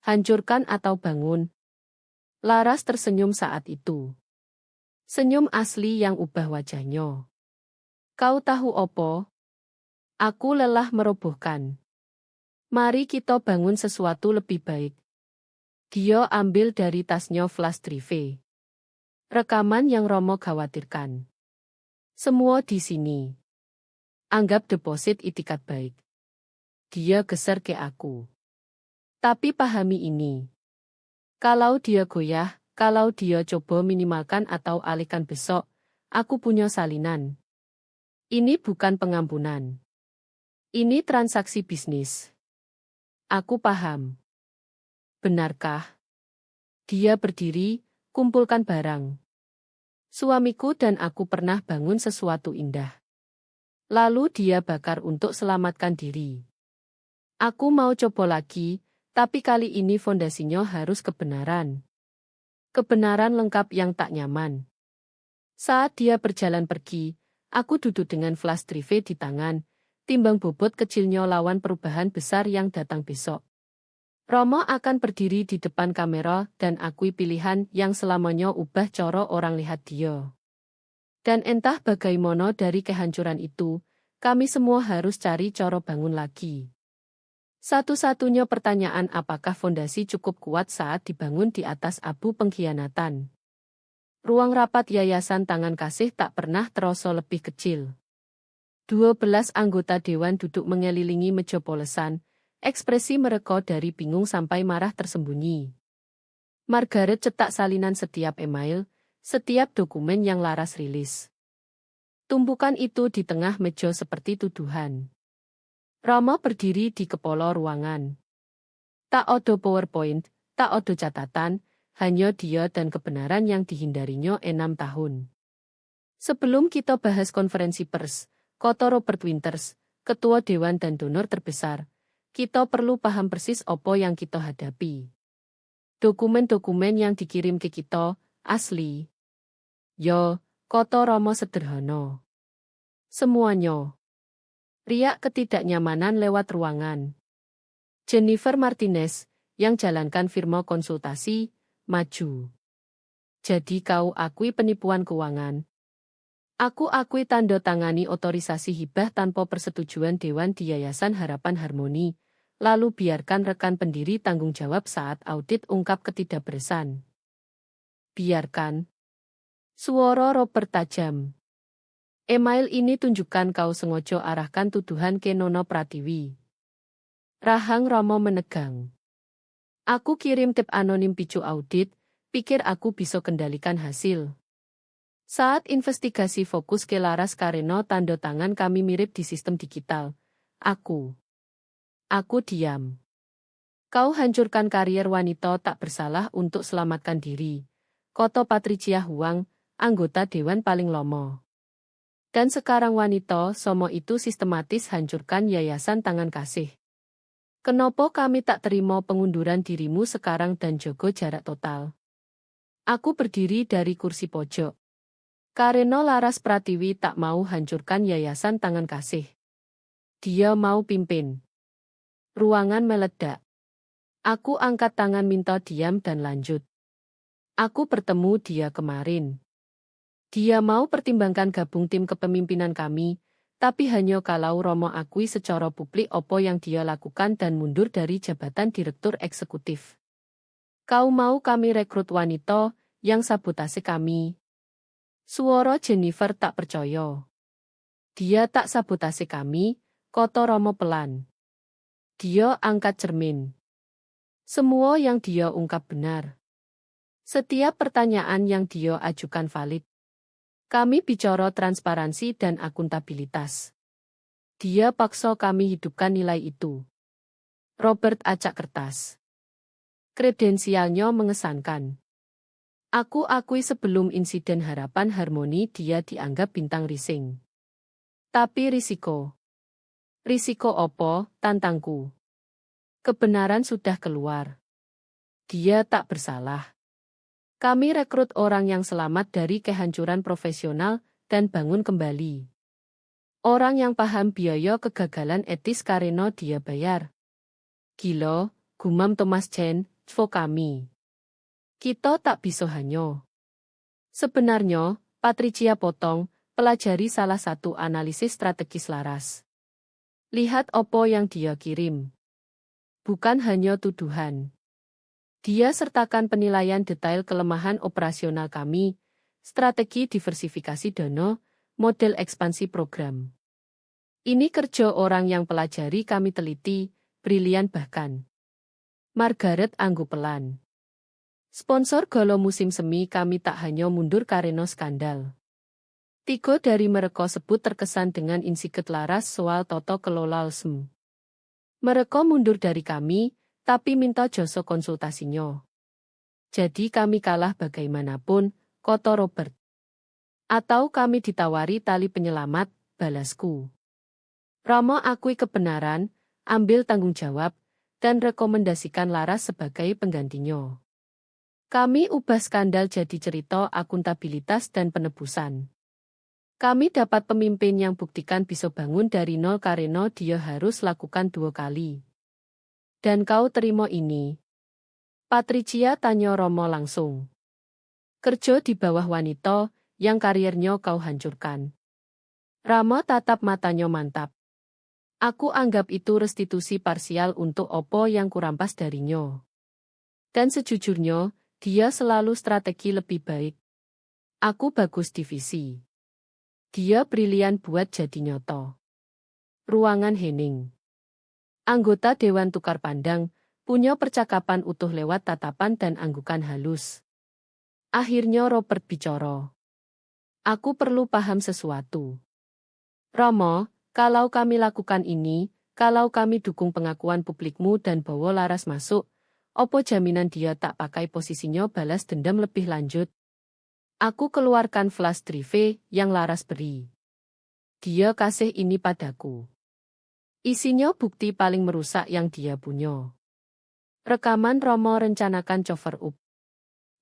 Hancurkan atau bangun? Laras tersenyum saat itu. Senyum asli yang ubah wajahnya. Kau tahu opo? Aku lelah merobohkan. Mari kita bangun sesuatu lebih baik. Dia ambil dari tasnya flash drive. Rekaman yang Romo khawatirkan. Semua di sini. Anggap deposit itikat baik. Dia geser ke aku. Tapi pahami ini. Kalau dia goyah, kalau dia coba minimalkan atau alihkan besok, aku punya salinan. Ini bukan pengampunan. Ini transaksi bisnis. Aku paham. Benarkah? Dia berdiri, kumpulkan barang. Suamiku dan aku pernah bangun sesuatu indah. Lalu dia bakar untuk selamatkan diri. Aku mau coba lagi, tapi kali ini fondasinya harus kebenaran. Kebenaran lengkap yang tak nyaman. Saat dia berjalan pergi, aku duduk dengan flash drive di tangan, timbang bobot kecilnya lawan perubahan besar yang datang besok. Romo akan berdiri di depan kamera dan akui pilihan yang selamanya ubah cara orang lihat dia. Dan entah bagaimana dari kehancuran itu, kami semua harus cari cara bangun lagi. Satu-satunya pertanyaan, apakah fondasi cukup kuat saat dibangun di atas abu pengkhianatan? Ruang rapat yayasan tangan kasih tak pernah terasa lebih kecil. 12 anggota dewan duduk mengelilingi meja polesan, ekspresi mereka dari bingung sampai marah tersembunyi. Margaret cetak salinan setiap email, setiap dokumen yang Laras rilis. Tumpukan itu di tengah meja seperti tuduhan. Rama berdiri di kepala ruangan. Tak ada PowerPoint, tak ada catatan, hanya dia dan kebenaran yang dihindarinya 6 tahun. Sebelum kita bahas konferensi pers, kata Robert Winters, ketua dewan dan donor terbesar, kita perlu paham persis apa yang kita hadapi. Dokumen-dokumen yang dikirim ke kita, Asli. Yo, koto Romo sederhana. Semuanya. Riak ketidaknyamanan lewat ruangan. Jennifer Martinez, yang jalankan firma konsultasi, maju. Jadi kau akui penipuan keuangan. Aku akui tanda tangani otorisasi hibah tanpa persetujuan Dewan di Yayasan Harapan Harmoni, lalu biarkan rekan pendiri tanggung jawab saat audit ungkap ketidakberesan. Biarkan. Suara Robert tajam. Email ini tunjukkan kau sengaja arahkan tuduhan ke Nono Pratiwi. Rahang Romo menegang. Aku kirim tip anonim picu audit, pikir aku bisa kendalikan hasil. Saat investigasi fokus ke Laras karena tanda tangan kami mirip di sistem digital. Aku diam. Kau hancurkan karier wanita tak bersalah untuk selamatkan diri. Koto Patricia Huang, anggota Dewan paling lomo. Dan sekarang wanita somo itu sistematis hancurkan Yayasan Tangan Kasih. Kenapa kami tak terima pengunduran dirimu sekarang dan jaga jarak total? Aku berdiri dari kursi pojok. Karena Laras Pratiwi tak mau hancurkan Yayasan Tangan Kasih. Dia mau pimpin. Ruangan meledak. Aku angkat tangan minta diam dan lanjut. Aku bertemu dia kemarin. Dia mau pertimbangkan gabung tim kepemimpinan kami, tapi hanya kalau Romo akui secara publik apa yang dia lakukan dan mundur dari jabatan direktur eksekutif. Kau mau kami rekrut wanita yang sabotase kami? Suara Jennifer tak percaya. Dia tak sabotase kami, koto Romo pelan. Dia angkat cermin. Semua yang dia ungkap benar. Setiap pertanyaan yang dia ajukan valid. Kami bicara transparansi dan akuntabilitas. Dia paksa kami hidupkan nilai itu. Robert acak kertas. Kredensialnya mengesankan. Aku akui sebelum insiden Harapan Harmoni dia dianggap bintang rising. Tapi risiko. Risiko opo, tantangku. Kebenaran sudah keluar. Dia tak bersalah. Kami rekrut orang yang selamat dari kehancuran profesional dan bangun kembali. Orang yang paham biaya kegagalan etis karena dia bayar. Gila, gumam Thomas Chen, cvo kami. Kita tak bisa hanya. Sebenarnya, Patricia potong, pelajari salah satu analisis strategis Laras. Lihat apa yang dia kirim. Bukan hanya tuduhan. Dia sertakan penilaian detail kelemahan operasional kami, strategi diversifikasi dana, model ekspansi program. Ini kerja orang yang pelajari kami teliti, brilian bahkan. Margaret anggu pelan. Sponsor gala musim semi kami tak hanya mundur karena skandal. 3 dari mereka sebut terkesan dengan insiket Laras soal toto kelola LSM. Mereka mundur dari kami, tapi minta jasa konsultasinya. Jadi kami kalah bagaimanapun, koto Robert. Atau kami ditawari tali penyelamat, balasku. Romo akui kebenaran, ambil tanggung jawab, dan rekomendasikan Laras sebagai penggantinya. Kami ubah skandal jadi cerita akuntabilitas dan penebusan. Kami dapat pemimpin yang buktikan bisa bangun dari nol karena dia harus lakukan 2 kali. Dan kau terima ini? Patricia tanya Romo langsung. Kerja di bawah wanita, yang kariernya kau hancurkan. Romo tatap matanya mantap. Aku anggap itu restitusi parsial untuk opo yang kurampas darinya. Dan sejujurnya, dia selalu strategi lebih baik. Aku bagus divisi. Dia brilian buat jadi nyoto. Ruangan hening. Anggota Dewan tukar pandang, punya percakapan utuh lewat tatapan dan anggukan halus. Akhirnya Robert bicara. Aku perlu paham sesuatu. Romo, kalau kami lakukan ini, kalau kami dukung pengakuan publikmu dan bawa Laras masuk, opo jaminan dia tak pakai posisinya balas dendam lebih lanjut? Aku keluarkan flash drive yang Laras beri. Dia kasih ini padaku. Isinya bukti paling merusak yang dia punya. Rekaman Romo rencanakan cover up.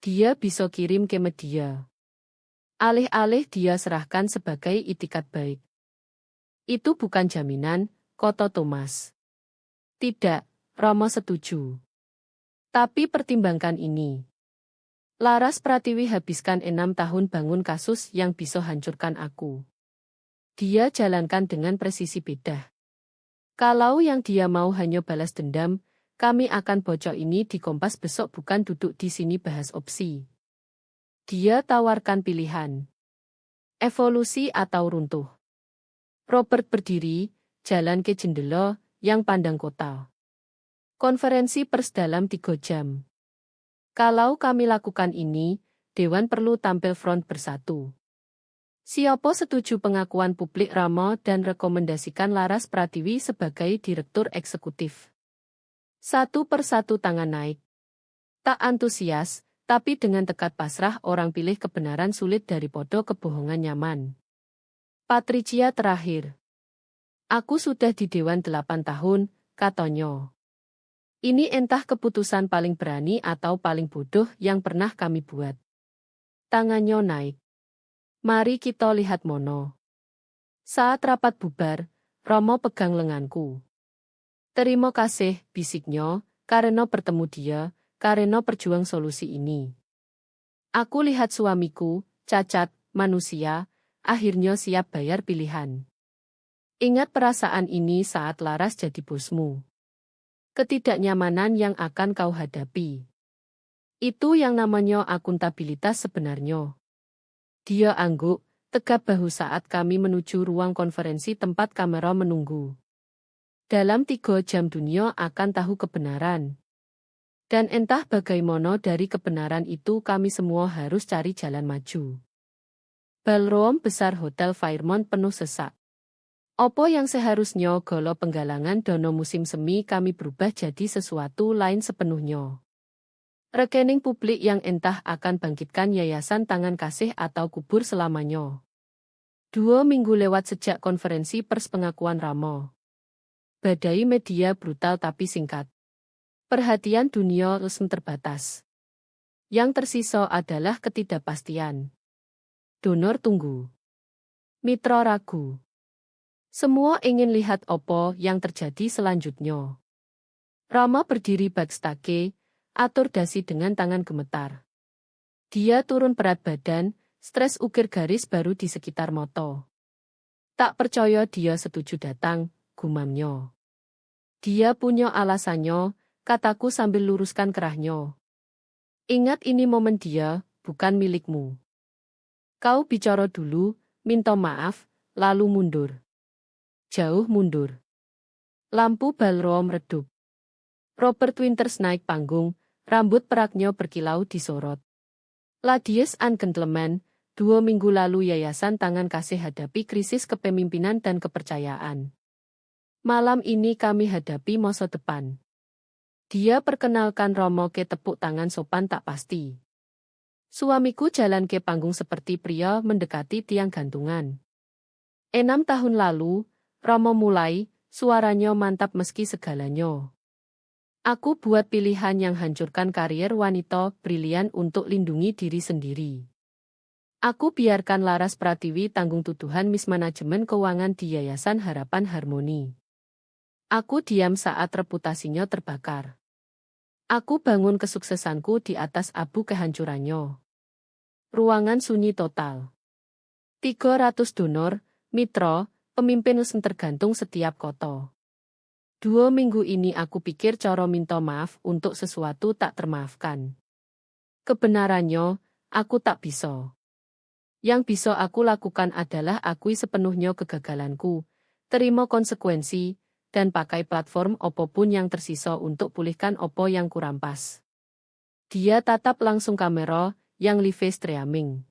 Dia bisa kirim ke media. Alih-alih dia serahkan sebagai itikat baik. Itu bukan jaminan, kata Thomas. Tidak, Romo setuju. Tapi pertimbangkan ini. Laras Pratiwi habiskan 6 tahun bangun kasus yang bisa hancurkan aku. Dia jalankan dengan presisi bedah. Kalau yang dia mau hanya balas dendam, kami akan bocor ini di Kompas besok, bukan duduk di sini bahas opsi. Dia tawarkan pilihan. Evolusi atau runtuh. Robert berdiri, jalan ke jendela yang pandang kota. Konferensi pers dalam 3 jam. Kalau kami lakukan ini, Dewan perlu tampil front bersatu. Siapa setuju pengakuan publik Ramo dan rekomendasikan Laras Pratiwi sebagai Direktur Eksekutif? Satu persatu tangan naik. Tak antusias, tapi dengan tekad pasrah orang pilih kebenaran sulit daripada kebohongan nyaman. Patricia terakhir. Aku sudah di Dewan 8 tahun, katanya. Ini entah keputusan paling berani atau paling bodoh yang pernah kami buat. Tangannya naik. Mari kita lihat mono. Saat rapat bubar, Romo pegang lenganku. Terima kasih, bisiknya, karena bertemu dia, karena berjuang solusi ini. Aku lihat suamiku, cacat, manusia, akhirnya siap bayar pilihan. Ingat perasaan ini saat Laras jadi bosmu. Ketidaknyamanan yang akan kau hadapi. Itu yang namanya akuntabilitas sebenarnya. Dia angguk, tegap bahu saat kami menuju ruang konferensi tempat kamera menunggu. Dalam 3 jam dunia akan tahu kebenaran. Dan entah bagaimana dari kebenaran itu kami semua harus cari jalan maju. Ballroom besar Hotel Fairmont penuh sesak. Opo yang seharusnya golo penggalangan dana musim semi kami berubah jadi sesuatu lain sepenuhnya. Rekening publik yang entah akan bangkitkan yayasan tangan kasih atau kubur selamanya. 2 minggu lewat sejak konferensi pers pengakuan Ramo. Badai media brutal tapi singkat. Perhatian dunia resmi terbatas. Yang tersisa adalah ketidakpastian. Donor tunggu. Mitra ragu. Semua ingin lihat opo yang terjadi selanjutnya. Rama berdiri backstage, atur dasi dengan tangan gemetar. Dia turun berat badan, stres ukir garis baru di sekitar moto. Tak percaya dia setuju datang, gumamnya. Dia punya alasannya, kataku sambil luruskan kerahnya. Ingat ini momen dia, bukan milikmu. Kau bicara dulu, minta maaf, lalu mundur. Jauh mundur. Lampu ballroom redup. Robert Winters naik panggung, rambut peraknya berkilau disorot. Ladies and gentlemen, 2 minggu lalu Yayasan Tangan Kasih hadapi krisis kepemimpinan dan kepercayaan. Malam ini kami hadapi masa depan. Dia perkenalkan Romo ke tepuk tangan sopan tak pasti. Suamiku jalan ke panggung seperti pria mendekati tiang gantungan. 6 tahun lalu, Romo mulai, suaranya mantap meski segalanya. Aku buat pilihan yang hancurkan karier wanita brilian untuk lindungi diri sendiri. Aku biarkan Laras Pratiwi tanggung tuduhan mismanajemen keuangan di Yayasan Harapan Harmoni. Aku diam saat reputasinya terbakar. Aku bangun kesuksesanku di atas abu kehancurannya. Ruangan sunyi total. 300 donor, mitra, pemimpin tergantung setiap kota. 2 minggu ini aku pikir cara minta maaf untuk sesuatu tak termaafkan. Kebenarannya, aku tak bisa. Yang bisa aku lakukan adalah akui sepenuhnya kegagalanku, terima konsekuensi, dan pakai platform apapun yang tersisa untuk pulihkan opo yang kurampas. Dia tatap langsung kamera, yang live streaming.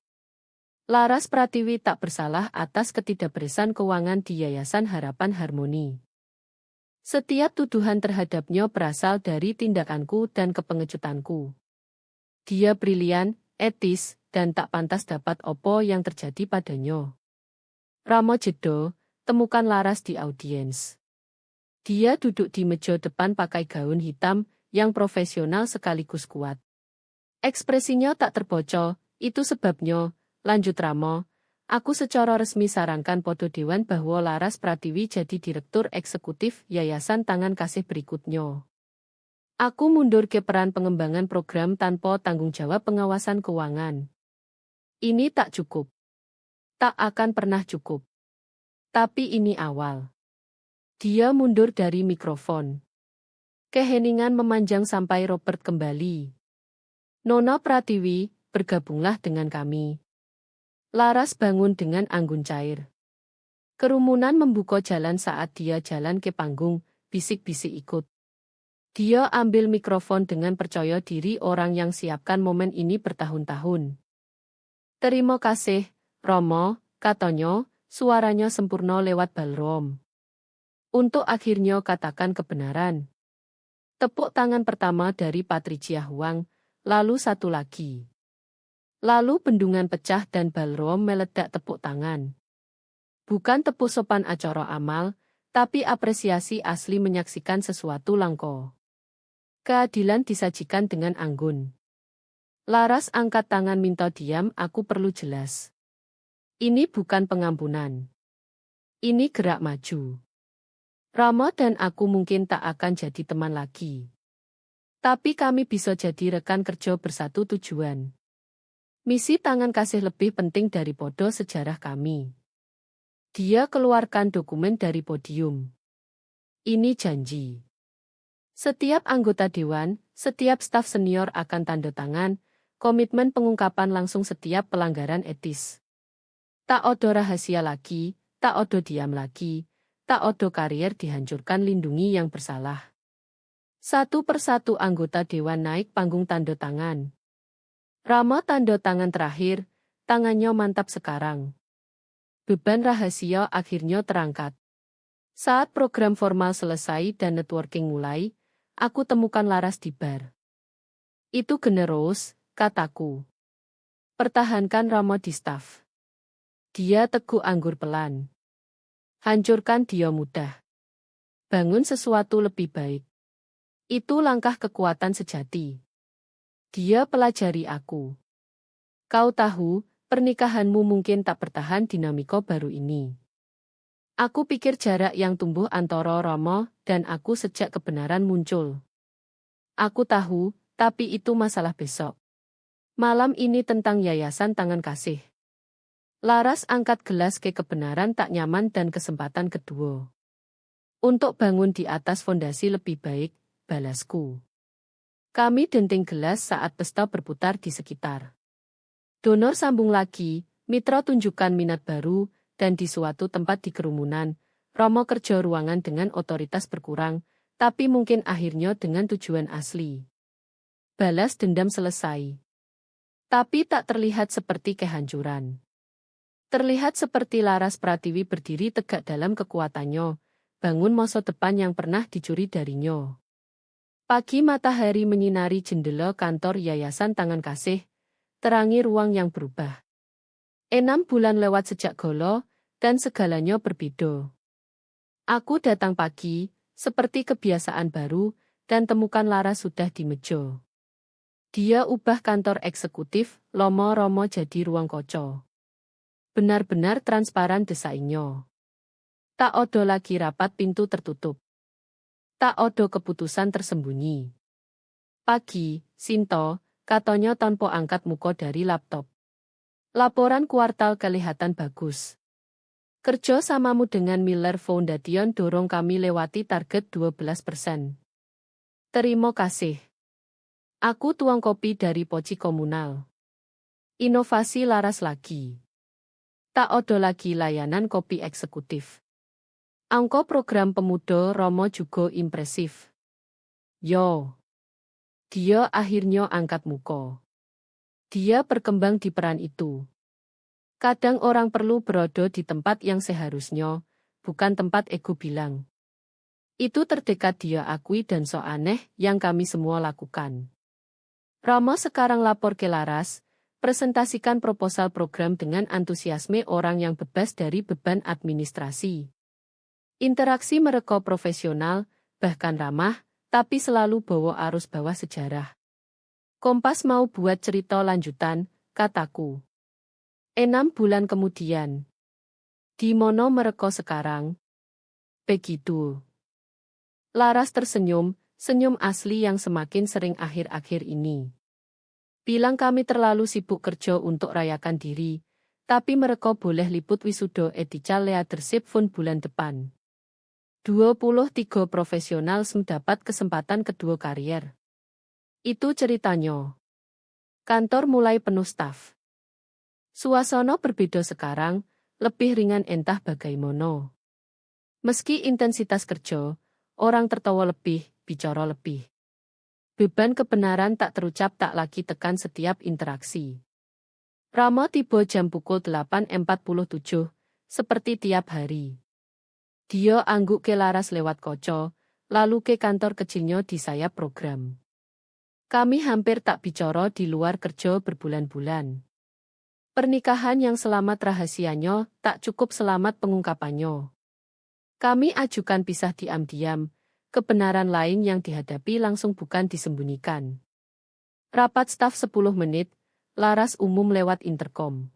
Laras Pratiwi tak bersalah atas ketidakberesan keuangan di Yayasan Harapan Harmoni. Setiap tuduhan terhadapnya berasal dari tindakanku dan kepengecutanku. Dia brilian, etis, dan tak pantas dapat opo yang terjadi padanya. Ramo Jedo, temukan Laras di audiens. Dia duduk di meja depan pakai gaun hitam, yang profesional sekaligus kuat. Ekspresinya tak terpocok, itu sebabnya, lanjut Ramo. Aku secara resmi sarankan Podo Dewan bahwa Laras Pratiwi jadi Direktur Eksekutif Yayasan Tangan Kasih berikutnya. Aku mundur ke peran pengembangan program tanpa tanggung jawab pengawasan keuangan. Ini tak cukup. Tak akan pernah cukup. Tapi ini awal. Dia mundur dari mikrofon. Keheningan memanjang sampai Robert kembali. Nona Pratiwi, bergabunglah dengan kami. Laras bangun dengan anggun cair. Kerumunan membuka jalan saat dia jalan ke panggung, bisik-bisik ikut. Dia ambil mikrofon dengan percaya diri orang yang siapkan momen ini bertahun-tahun. Terima kasih, Romo, katanya, suaranya sempurna lewat ballroom. Untuk akhirnya katakan kebenaran. Tepuk tangan pertama dari Patricia Huang, lalu satu lagi. Lalu bendungan pecah dan ballroom meledak tepuk tangan. Bukan tepuk sopan acara amal, tapi apresiasi asli menyaksikan sesuatu langka. Keadilan disajikan dengan anggun. Laras angkat tangan minta diam, aku perlu jelas. Ini bukan pengampunan. Ini gerak maju. Rama dan aku mungkin tak akan jadi teman lagi. Tapi kami bisa jadi rekan kerja bersatu tujuan. Misi tangan kasih lebih penting dari podo sejarah kami. Dia keluarkan dokumen dari podium. Ini janji. Setiap anggota dewan, setiap staf senior akan tanda tangan, komitmen pengungkapan langsung setiap pelanggaran etis. Tak odo rahasia lagi, tak odo diam lagi, tak odo karier dihancurkan lindungi yang bersalah. Satu persatu anggota dewan naik panggung tanda tangan. Rama tanda tangan terakhir, tangannya mantap sekarang. Beban rahasia akhirnya terangkat. Saat program formal selesai dan networking mulai, aku temukan Laras di bar. Itu generos, kataku. Pertahankan Rama di staf. Dia teguk anggur pelan. Hancurkan dia mudah. Bangun sesuatu lebih baik. Itu langkah kekuatan sejati. Dia pelajari aku. Kau tahu, pernikahanmu mungkin tak bertahan dinamika baru ini. Aku pikir jarak yang tumbuh antara Rama dan aku sejak kebenaran muncul. Aku tahu, tapi itu masalah besok. Malam ini tentang Yayasan Tangan Kasih. Laras angkat gelas ke kebenaran tak nyaman dan kesempatan kedua. Untuk bangun di atas fondasi lebih baik, balasku. Kami denting gelas saat pesta berputar di sekitar. Donor sambung lagi, mitra tunjukkan minat baru, dan di suatu tempat di kerumunan, Romo kerja ruangan dengan otoritas berkurang, tapi mungkin akhirnya dengan tujuan asli. Balas dendam selesai. Tapi tak terlihat seperti kehancuran. Terlihat seperti Laras Pratiwi berdiri tegak dalam kekuatannya, bangun masa depan yang pernah dicuri darinya. Pagi matahari menyinari jendela kantor Yayasan Tangan Kasih, terangi ruang yang berubah. 6 bulan lewat sejak golo, dan segalanya berbeda. Aku datang pagi, seperti kebiasaan baru, dan temukan Laras sudah di meja. Dia ubah kantor eksekutif, Romo jadi ruang koco. Benar-benar transparan desainnya. Tak odo lagi rapat pintu tertutup. Tak odo keputusan tersembunyi. Pagi, Sinto, katanya tanpa angkat muka dari laptop. Laporan kuartal kelihatan bagus. Kerja samamu dengan Miller Foundation dorong kami lewati target 12%. Terima kasih. Aku tuang kopi dari poci komunal. Inovasi Laras lagi. Tak odo lagi layanan kopi eksekutif. Angka program pemuda Romo juga impresif. Yo. Dia akhirnya angkat muka. Dia berkembang di peran itu. Kadang orang perlu berada di tempat yang seharusnya, bukan tempat ego bilang. Itu terdekat dia akui dan so aneh yang kami semua lakukan. Romo sekarang lapor ke Laras, presentasikan proposal program dengan antusiasme orang yang bebas dari beban administrasi. Interaksi mereka profesional, bahkan ramah, tapi selalu bawa arus bawah sejarah. Kompas mau buat cerita lanjutan, kataku. 6 bulan kemudian. Di mono mereka sekarang? Begitu. Laras tersenyum, senyum asli yang semakin sering akhir-akhir ini. Bilang kami terlalu sibuk kerja untuk rayakan diri, tapi mereka boleh liput wisuda Ethical Leadership Fund bulan depan. 23 profesional mendapat kesempatan kedua karier. Itu ceritanya. Kantor mulai penuh staf. Suasana berbeda sekarang, lebih ringan entah bagaimana. Meski intensitas kerja, orang tertawa lebih, bicara lebih. Beban kebenaran tak terucap tak lagi tekan setiap interaksi. Rama tiba jam pukul 8.47, seperti tiap hari. Dia angguk ke Laras lewat kaca, lalu ke kantor kecilnya di sayap program. Kami hampir tak bicara di luar kerja berbulan-bulan. Pernikahan yang selamat rahasianya tak cukup selamat pengungkapannya. Kami ajukan pisah diam-diam, kebenaran lain yang dihadapi langsung bukan disembunyikan. Rapat staf 10 menit, Laras umum lewat interkom.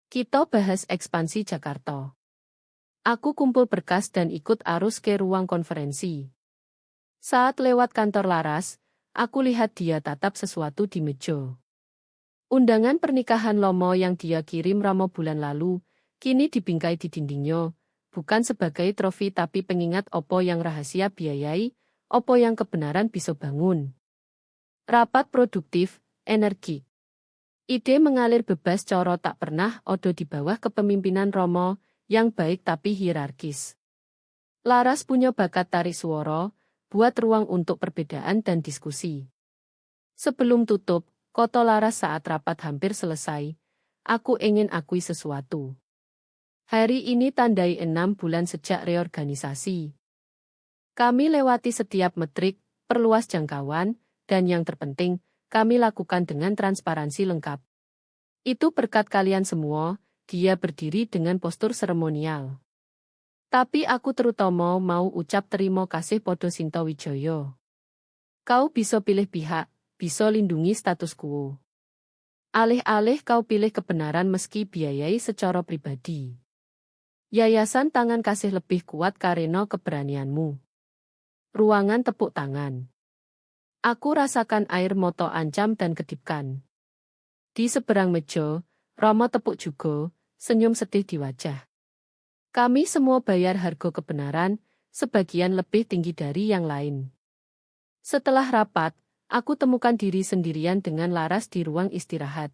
Kita bahas ekspansi Jakarta. Aku kumpul berkas dan ikut arus ke ruang konferensi. Saat lewat kantor Laras, aku lihat dia tatap sesuatu di meja. Undangan pernikahan Lomo yang dia kirim Ramo bulan lalu, kini dibingkai di dindingnya, bukan sebagai trofi tapi pengingat opo yang rahasia biayai, opo yang kebenaran bisa bangun. Rapat produktif, energi. Ide mengalir bebas coro tak pernah odo di bawah kepemimpinan Romo, yang baik tapi hierarkis. Laras punya bakat tarik suara, buat ruang untuk perbedaan dan diskusi. Sebelum tutup, kata Laras saat rapat hampir selesai, aku ingin akui sesuatu. Hari ini tandai 6 bulan sejak reorganisasi. Kami lewati setiap metrik, perluas jangkauan, dan yang terpenting, kami lakukan dengan transparansi lengkap. Itu berkat kalian semua, dia berdiri dengan postur seremonial. Tapi aku terutama mau ucap terima kasih podo Sinto Wijoyo. Kau bisa pilih pihak, bisa lindungi status quo. Alih-alih kau pilih kebenaran meski biayai secara pribadi. Yayasan Tangan Kasih lebih kuat karena keberanianmu. Ruangan tepuk tangan. Aku rasakan air mata ancam dan kedipkan. Di seberang meja, Rama tepuk juga, senyum sedih di wajah. Kami semua bayar harga kebenaran, sebagian lebih tinggi dari yang lain. Setelah rapat, aku temukan diri sendirian dengan Laras di ruang istirahat.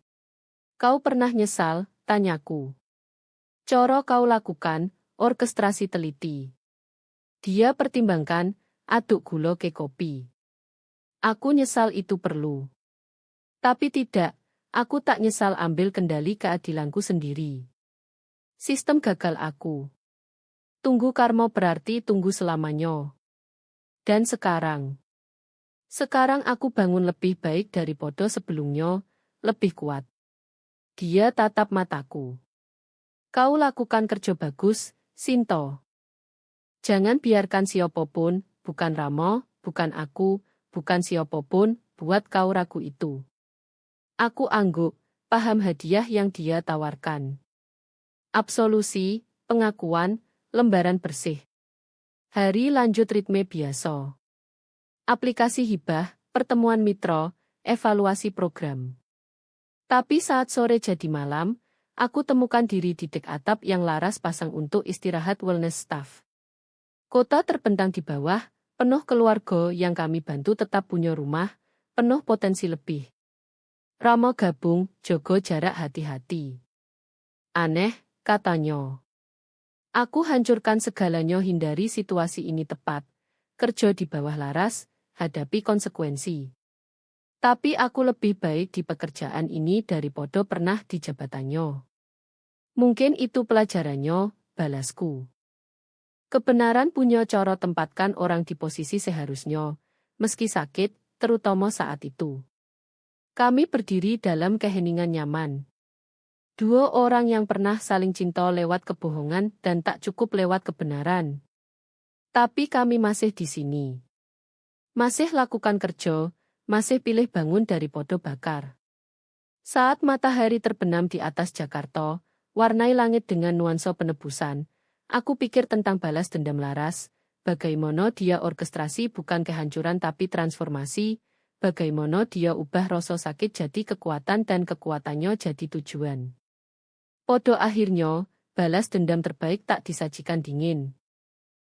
Kau pernah nyesal? Tanyaku. Coro kau lakukan, orkestrasi teliti. Dia pertimbangkan, aduk gula ke kopi. Aku nyesal itu perlu. Tapi tidak, aku tak nyesal ambil kendali keadilanku sendiri. Sistem gagal aku. Tunggu karma berarti tunggu selamanya. Dan sekarang. Sekarang aku bangun lebih baik daripada sebelumnya, lebih kuat. Dia tatap mataku. Kau lakukan kerja bagus, Sinto. Jangan biarkan siapapun, bukan Ramo, bukan aku, bukan siapapun, buat kau ragu itu. Aku angguk, paham hadiah yang dia tawarkan. Absolusi, pengakuan, lembaran bersih. Hari lanjut ritme biasa. Aplikasi hibah, pertemuan mitra, evaluasi program. Tapi saat sore jadi malam, aku temukan diri di dek atap yang Laras pasang untuk istirahat wellness staff. Kota terbentang di bawah, penuh keluarga yang kami bantu tetap punya rumah, penuh potensi lebih. Ramo gabung, jogo jarak hati-hati. Aneh, katanya. Aku hancurkan segalanya hindari situasi ini tepat. Kerja di bawah Laras, hadapi konsekuensi. Tapi aku lebih baik di pekerjaan ini daripada pernah di jabatannya. Mungkin itu pelajarannya, balasku. Kebenaran punya cara tempatkan orang di posisi seharusnya, meski sakit, terutama saat itu. Kami berdiri dalam keheningan nyaman. Dua orang yang pernah saling cinta lewat kebohongan dan tak cukup lewat kebenaran. Tapi kami masih di sini. Masih lakukan kerja, masih pilih bangun dari podo bakar. Saat matahari terbenam di atas Jakarta, warnai langit dengan nuansa penebusan, aku pikir tentang balas dendam Laras, bagaimana dia orkestrasi bukan kehancuran tapi transformasi, bagaimana dia ubah rasa sakit jadi kekuatan dan kekuatannya jadi tujuan. Podo akhirnya, balas dendam terbaik tak disajikan dingin.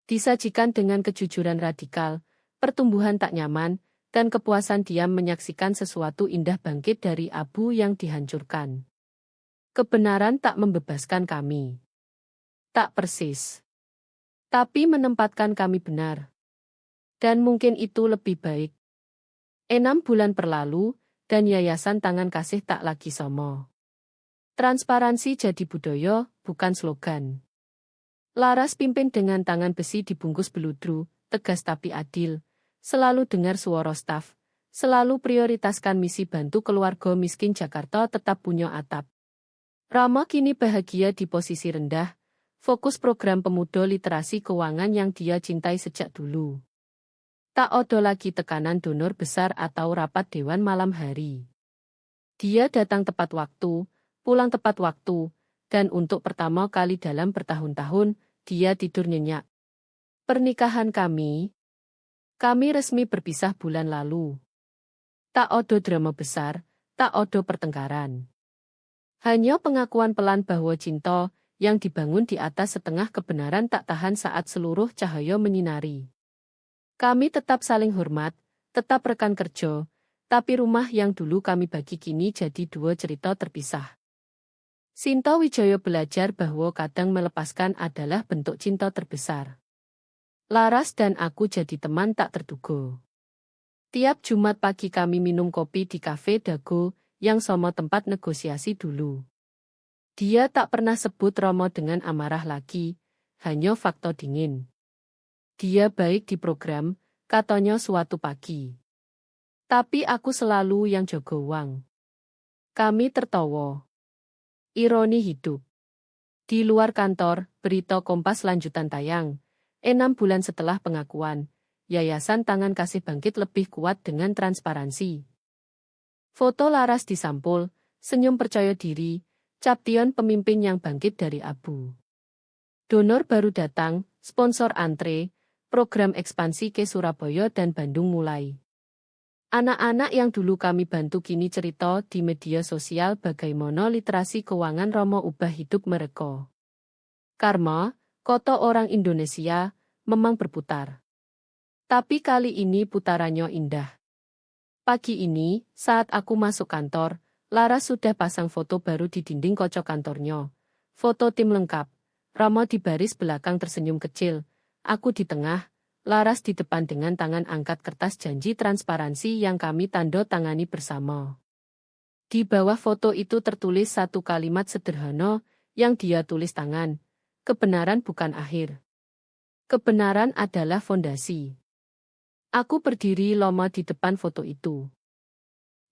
Disajikan dengan kejujuran radikal, pertumbuhan tak nyaman, dan kepuasan diam menyaksikan sesuatu indah bangkit dari abu yang dihancurkan. Kebenaran tak membebaskan kami. Tak persis. Tapi menempatkan kami benar. Dan mungkin itu lebih baik. 6 bulan berlalu, dan Yayasan Tangan Kasih tak lagi somo. Transparansi jadi budaya, bukan slogan. Laras pimpin dengan tangan besi dibungkus beludru, tegas tapi adil. Selalu dengar suara staf, selalu prioritaskan misi bantu keluarga miskin Jakarta tetap punya atap. Rama kini bahagia di posisi rendah, fokus program pemuda literasi keuangan yang dia cintai sejak dulu. Tak ada lagi tekanan donor besar atau rapat dewan malam hari. Dia datang tepat waktu, pulang tepat waktu, dan untuk pertama kali dalam bertahun-tahun, dia tidur nyenyak. Pernikahan kami resmi berpisah bulan lalu. Tak ada drama besar, tak ada pertengkaran. Hanya pengakuan pelan bahwa cinta yang dibangun di atas setengah kebenaran tak tahan saat seluruh cahaya menyinari. Kami tetap saling hormat, tetap rekan kerja, tapi rumah yang dulu kami bagi kini jadi dua cerita terpisah. Sinta Wijaya belajar bahwa kadang melepaskan adalah bentuk cinta terbesar. Laras dan aku jadi teman tak terduga. Tiap Jumat pagi kami minum kopi di Cafe Dago, yang sama tempat negosiasi dulu. Dia tak pernah sebut Romo dengan amarah lagi, hanya fakta dingin. Dia baik di program, katanya suatu pagi. Tapi aku selalu yang jaga uang. Kami tertawa. Ironi hidup. Di luar kantor, berita Kompas lanjutan tayang. 6 bulan setelah pengakuan, Yayasan Tangan Kasih bangkit lebih kuat dengan transparansi. Foto Laras disampul, senyum percaya diri, cap Tion pemimpin yang bangkit dari abu. Donor baru datang, sponsor antre, program ekspansi ke Surabaya dan Bandung mulai. Anak-anak yang dulu kami bantu kini cerita di media sosial bagaimana literasi keuangan Romo ubah hidup mereka. Karma, kota orang Indonesia, memang berputar. Tapi kali ini putarannya indah. Pagi ini, saat aku masuk kantor, Laras sudah pasang foto baru di dinding kocok kantornya. Foto tim lengkap. Romo di baris belakang tersenyum kecil. Aku di tengah, Laras di depan dengan tangan angkat kertas janji transparansi yang kami tanda tangani bersama. Di bawah foto itu tertulis satu kalimat sederhana yang dia tulis tangan. Kebenaran bukan akhir. Kebenaran adalah fondasi. Aku berdiri lama di depan foto itu.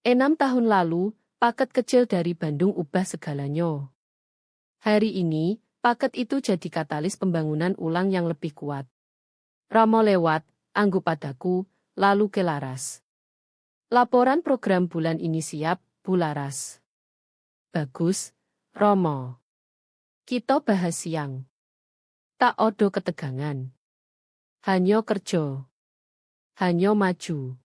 6 tahun lalu, paket kecil dari Bandung ubah segalanya. Hari ini, paket itu jadi katalis pembangunan ulang yang lebih kuat. Ramo lewat, anggu padaku, lalu ke Laras. Laporan program bulan ini siap, Bu Laras. Bagus, Romo. Kita bahas siang. Tak ada ketegangan. Hanya kerja. Hanya maju.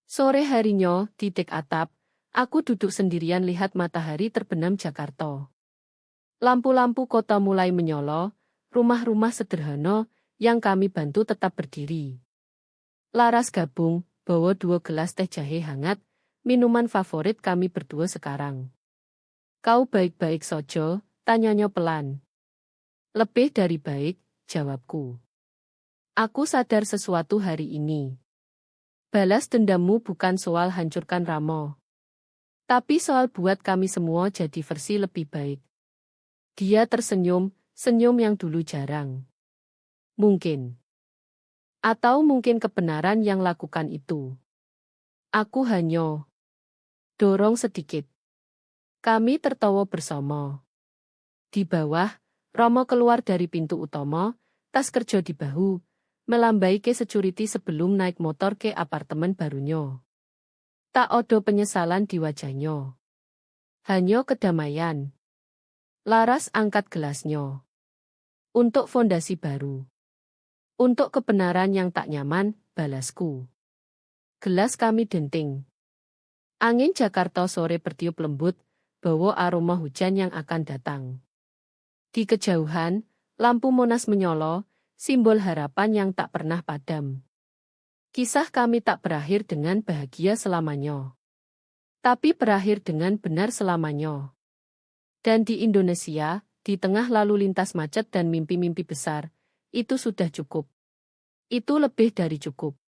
Sore harinya, di dek atap, aku duduk sendirian lihat matahari terbenam Jakarta. Lampu-lampu kota mulai menyala, rumah-rumah sederhana yang kami bantu tetap berdiri. Laras gabung, bawa 2 gelas teh jahe hangat, minuman favorit kami berdua sekarang. Kau baik-baik saja, tanyanya pelan. Lebih dari baik, jawabku. Aku sadar sesuatu hari ini. Balas dendammu bukan soal hancurkan Ramo. Tapi soal buat kami semua jadi versi lebih baik. Dia tersenyum, senyum yang dulu jarang. Mungkin. Atau mungkin kebenaran yang lakukan itu. Aku hanya dorong sedikit. Kami tertawa bersama. Di bawah, Romo keluar dari pintu utama, tas kerja di bahu, melambai ke security sebelum naik motor ke apartemen barunya. Tak ada penyesalan di wajahnya. Hanya kedamaian. Laras angkat gelasnya. Untuk fondasi baru. Untuk kebenaran yang tak nyaman, balasku. Gelas kami denting. Angin Jakarta sore bertiup lembut, bawa aroma hujan yang akan datang. Di kejauhan, lampu Monas menyala, simbol harapan yang tak pernah padam. Kisah kami tak berakhir dengan bahagia selamanya. Tapi berakhir dengan benar selamanya. Dan di Indonesia, di tengah lalu lintas macet dan mimpi-mimpi besar, itu sudah cukup. Itu lebih dari cukup.